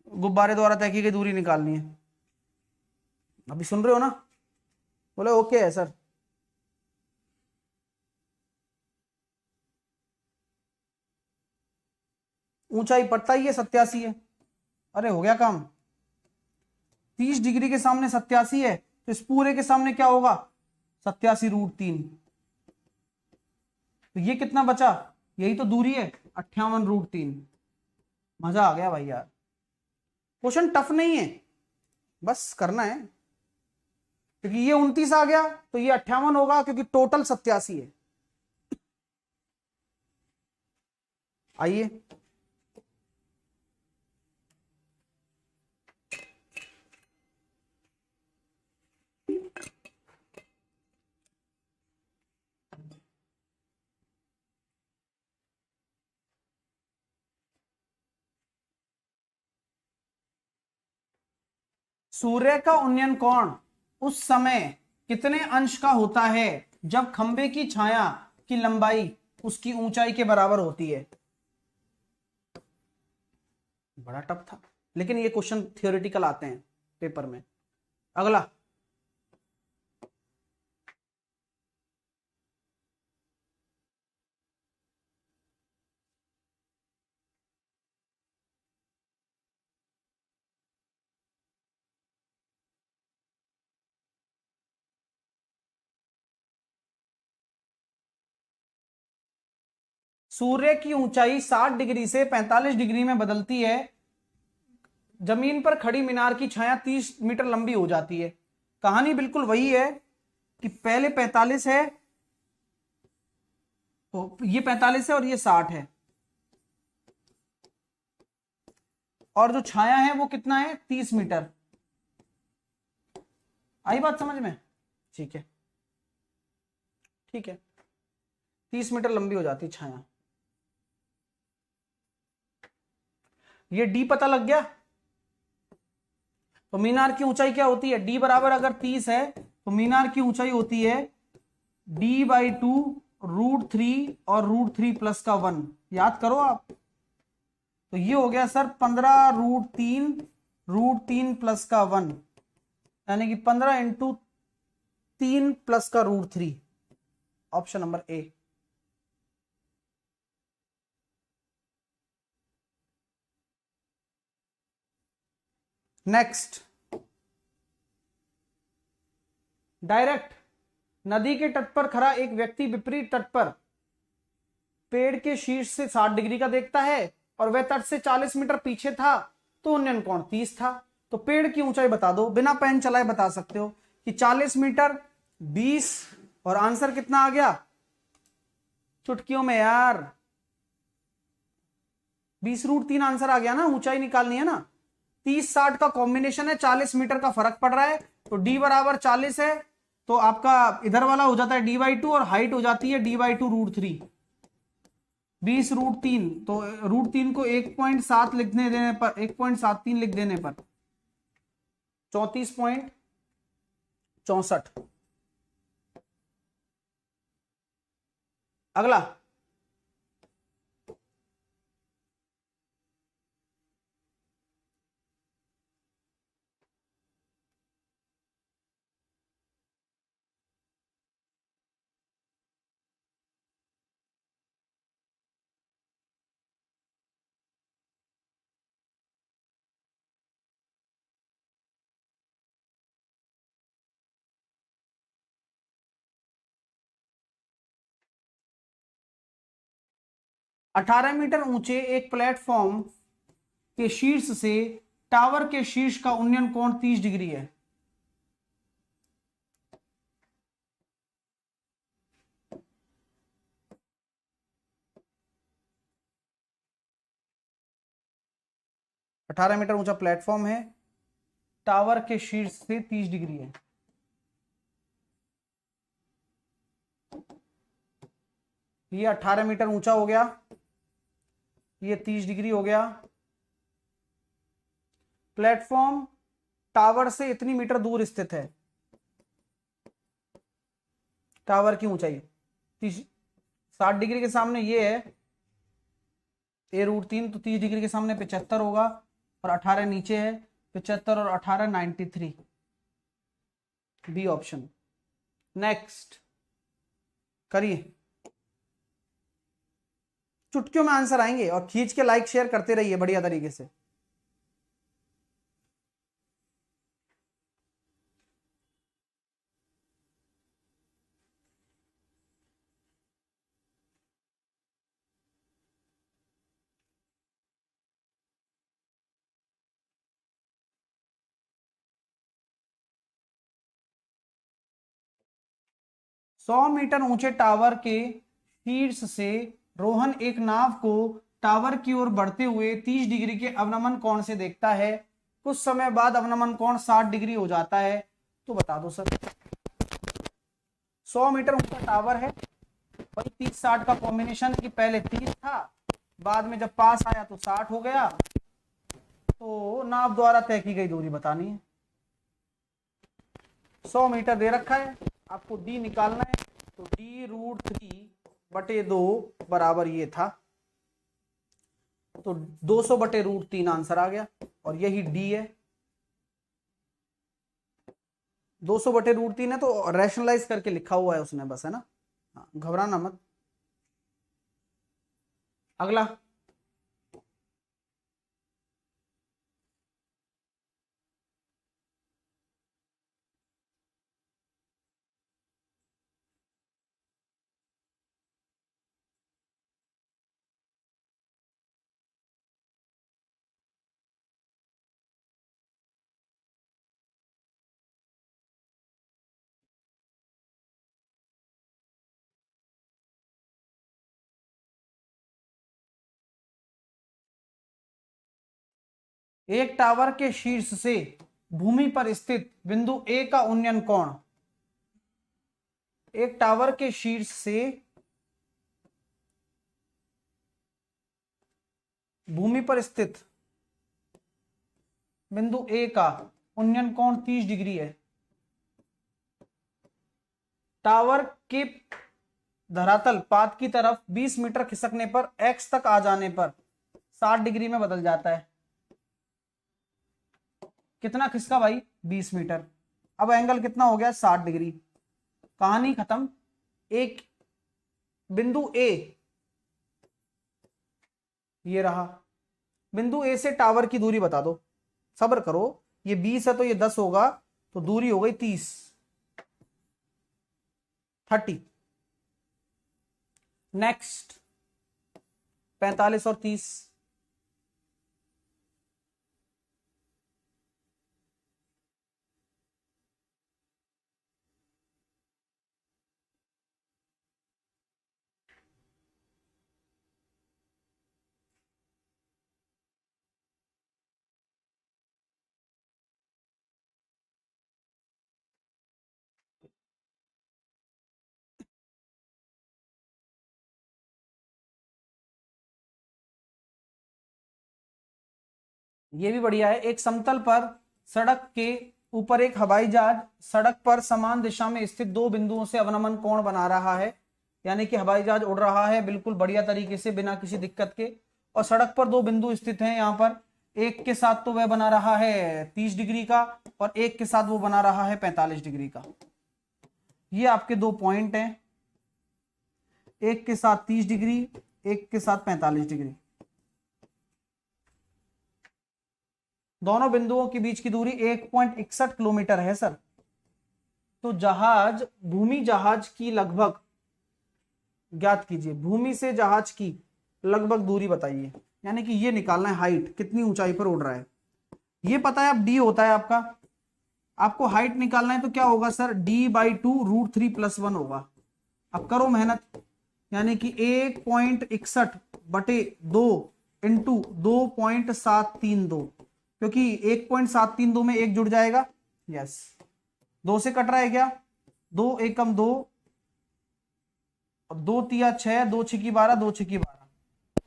गुब्बारे द्वारा तय की गई दूरी निकालनी है। अभी सुन रहे हो ना? बोले ओके है सर। ऊंचाई पता ही है 87 है। अरे हो गया काम। 30 डिग्री के सामने 87 है, तो इस पूरे के सामने क्या होगा? 87 √3। तो ये कितना बचा? यही तो दूरी है, 58 √3। मजा आ गया भाई यार। क्वेश्चन टफ नहीं है, बस करना है। क्योंकि ये 29 आ गया तो ये 58 होगा, क्योंकि टोटल 87 है। आइए सूर्य का उन्नयन कोण उस समय कितने अंश का होता है जब खंबे की छाया की लंबाई उसकी ऊंचाई के बराबर होती है? बड़ा टफ था, लेकिन ये क्वेश्चन थियोरेटिकल आते हैं पेपर में। अगला, सूर्य की ऊंचाई 60 डिग्री से 45 डिग्री में बदलती है, जमीन पर खड़ी मीनार की छाया 30 मीटर लंबी हो जाती है। कहानी बिल्कुल वही है कि पहले 45 है, तो ये 45 है और ये 60 है, और जो छाया है वो कितना है? 30 मीटर। आई बात समझ में? ठीक है, ठीक है, 30 मीटर लंबी हो जाती छाया। ये डी पता लग गया। तो मीनार की ऊंचाई क्या होती है? डी बराबर अगर 30 है तो मीनार की ऊंचाई होती है D/2 √3 और √3 प्लस का 1। याद करो आप। तो ये हो गया सर 15 √3 प्लस का 1, यानी कि 15 × 3 प्लस का √3। Option number A. Next, direct नदी के तट पर खड़ा एक व्यक्ति विपरीत तट पर पेड़ के शीर्ष से 60 डिग्री का देखता है और वह तट से 40 मीटर पीछे था, तो उन्नयन कोण 30 था। तो पेड़ की ऊंचाई बता दो, बिना पेन चलाए बता सकते हो कि 40 मीटर 20, और आंसर कितना आ गया चुटकियों में यार? 20 √3 आंसर आ गया ना। ऊंचाई निकालनी है ना, 30-60 का कॉम्बिनेशन है, 40 मीटर का फर्क पड़ रहा है, तो डी बराबर 40 है, तो आपका इधर वाला हो जाता है D/2 और हाइट हो जाती है D/2 √3। 20 √3, तो √3 को 1.7 लिखने देने पर, 1.73 लिख देने पर 34.64। अगला, अठारह मीटर ऊंचे एक प्लेटफॉर्म के शीर्ष से टावर के शीर्ष का उन्नयन कोण 30 डिग्री है। अठारह मीटर ऊंचा प्लेटफॉर्म है, टावर के शीर्ष से 30 डिग्री है। ये 18 मीटर ऊंचा हो गया, ये 30 डिग्री हो गया। प्लेटफॉर्म टावर से इतनी मीटर दूर स्थित है। टावर की ऊंचाई 60 डिग्री के सामने ये है A√3, तो 30 डिग्री के सामने 75 होगा, और 18 नीचे है, 75 और 18 93, बी ऑप्शन। नेक्स्ट करिए, चुटकियों में आंसर आएंगे, और खींच के लाइक शेयर करते रहिए बढ़िया तरीके से। सौ मीटर ऊंचे टावर के शीर्ष से रोहन एक नाव को टावर की ओर बढ़ते हुए 30 डिग्री के अवनमन कोण से देखता है। कुछ समय बाद अवनमन कोण 60 डिग्री हो जाता है, तो बता दो सर। 100 मीटर ऊंचा टावर है, वही 30-60 का कॉम्बिनेशन है कि पहले 30 था, बाद में जब पास आया तो 60 हो गया। तो नाव द्वारा तय की गई दूरी बतानी है। 100 मीटर दे रखा है, आपको डी निकालना है, तो D√3/2 बराबर ये था, तो 200/√3 आंसर आ गया, और यही डी है। 200/√3 है, तो रैशनलाइज करके लिखा हुआ है उसने बस, है ना, हाँ, घबराना मत। अगला, एक टावर के शीर्ष से भूमि पर स्थित बिंदु ए का उन्नयन कोण। एक टावर के शीर्ष से भूमि पर स्थित बिंदु ए का उन्नयन कोण 30 डिग्री है। टावर के धरातल पात की तरफ 20 मीटर खिसकने पर x तक आ जाने पर 60 डिग्री में बदल जाता है। कितना खिसका भाई? 20 मीटर। अब एंगल कितना हो गया? 60 डिग्री। कहानी खत्म। एक बिंदु ए ये रहा, बिंदु ए से टावर की दूरी बता दो। सब्र करो, ये 20 है तो ये 10 होगा, तो दूरी हो गई 30। नेक्स्ट 45 और 30। ये भी बढ़िया है। एक समतल पर सड़क के ऊपर एक हवाई जहाज सड़क पर समान दिशा में स्थित दो बिंदुओं से अवनमन कोण बना रहा है, यानी कि हवाई जहाज उड़ रहा है बिल्कुल बढ़िया तरीके से बिना किसी दिक्कत के, और सड़क पर दो बिंदु स्थित हैं यहाँ पर। एक के साथ तो वह बना रहा है 30 डिग्री का और एक के साथ वो बना रहा है 45 डिग्री का। ये आपके दो पॉइंट हैं, एक के साथ 30 डिग्री, एक के साथ 45 डिग्री। दोनों बिंदुओं के बीच की दूरी 1.61 किलोमीटर है सर। तो जहाज, भूमि जहाज की लगभग ज्ञात कीजिए, भूमि से जहाज की लगभग दूरी बताइए, यानी कि ये निकालना है हाइट, कितनी ऊंचाई पर उड़ रहा है। ये पता है अब डी होता है आपका, आपको हाइट निकालना है तो क्या होगा सर, d/2√3+1 होगा। अब करो मेहनत, यानी कि 1.61 बटे 2 इंटू 2.732, क्योंकि 1.732 में एक जुड़ जाएगा, यस 2 से कट रहा है क्या, 2 एकम 2, 2 तिया 6, 2 छिकी 12, 2 छिकी 12,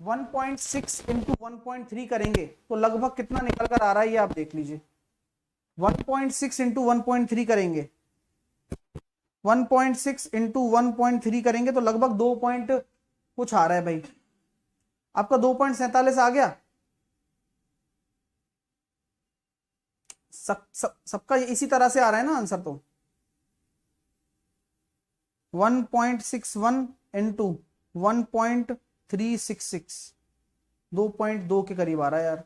1.6 इंटू 1.3 करेंगे तो लगभग कितना निकल कर आ रहा है ये आप देख लीजिए। 1.6 इंटू 1.3 करेंगे, 1.6 इंटू 1.3 करेंगे तो लगभग 2 पॉइंट कुछ आ रहा है भाई, आपका 2.47 आ गया। सबका इसी तरह से आ रहा है ना आंसर, तो 1.61 इंटू 1.366, 2.2 के करीब आ रहा है यार।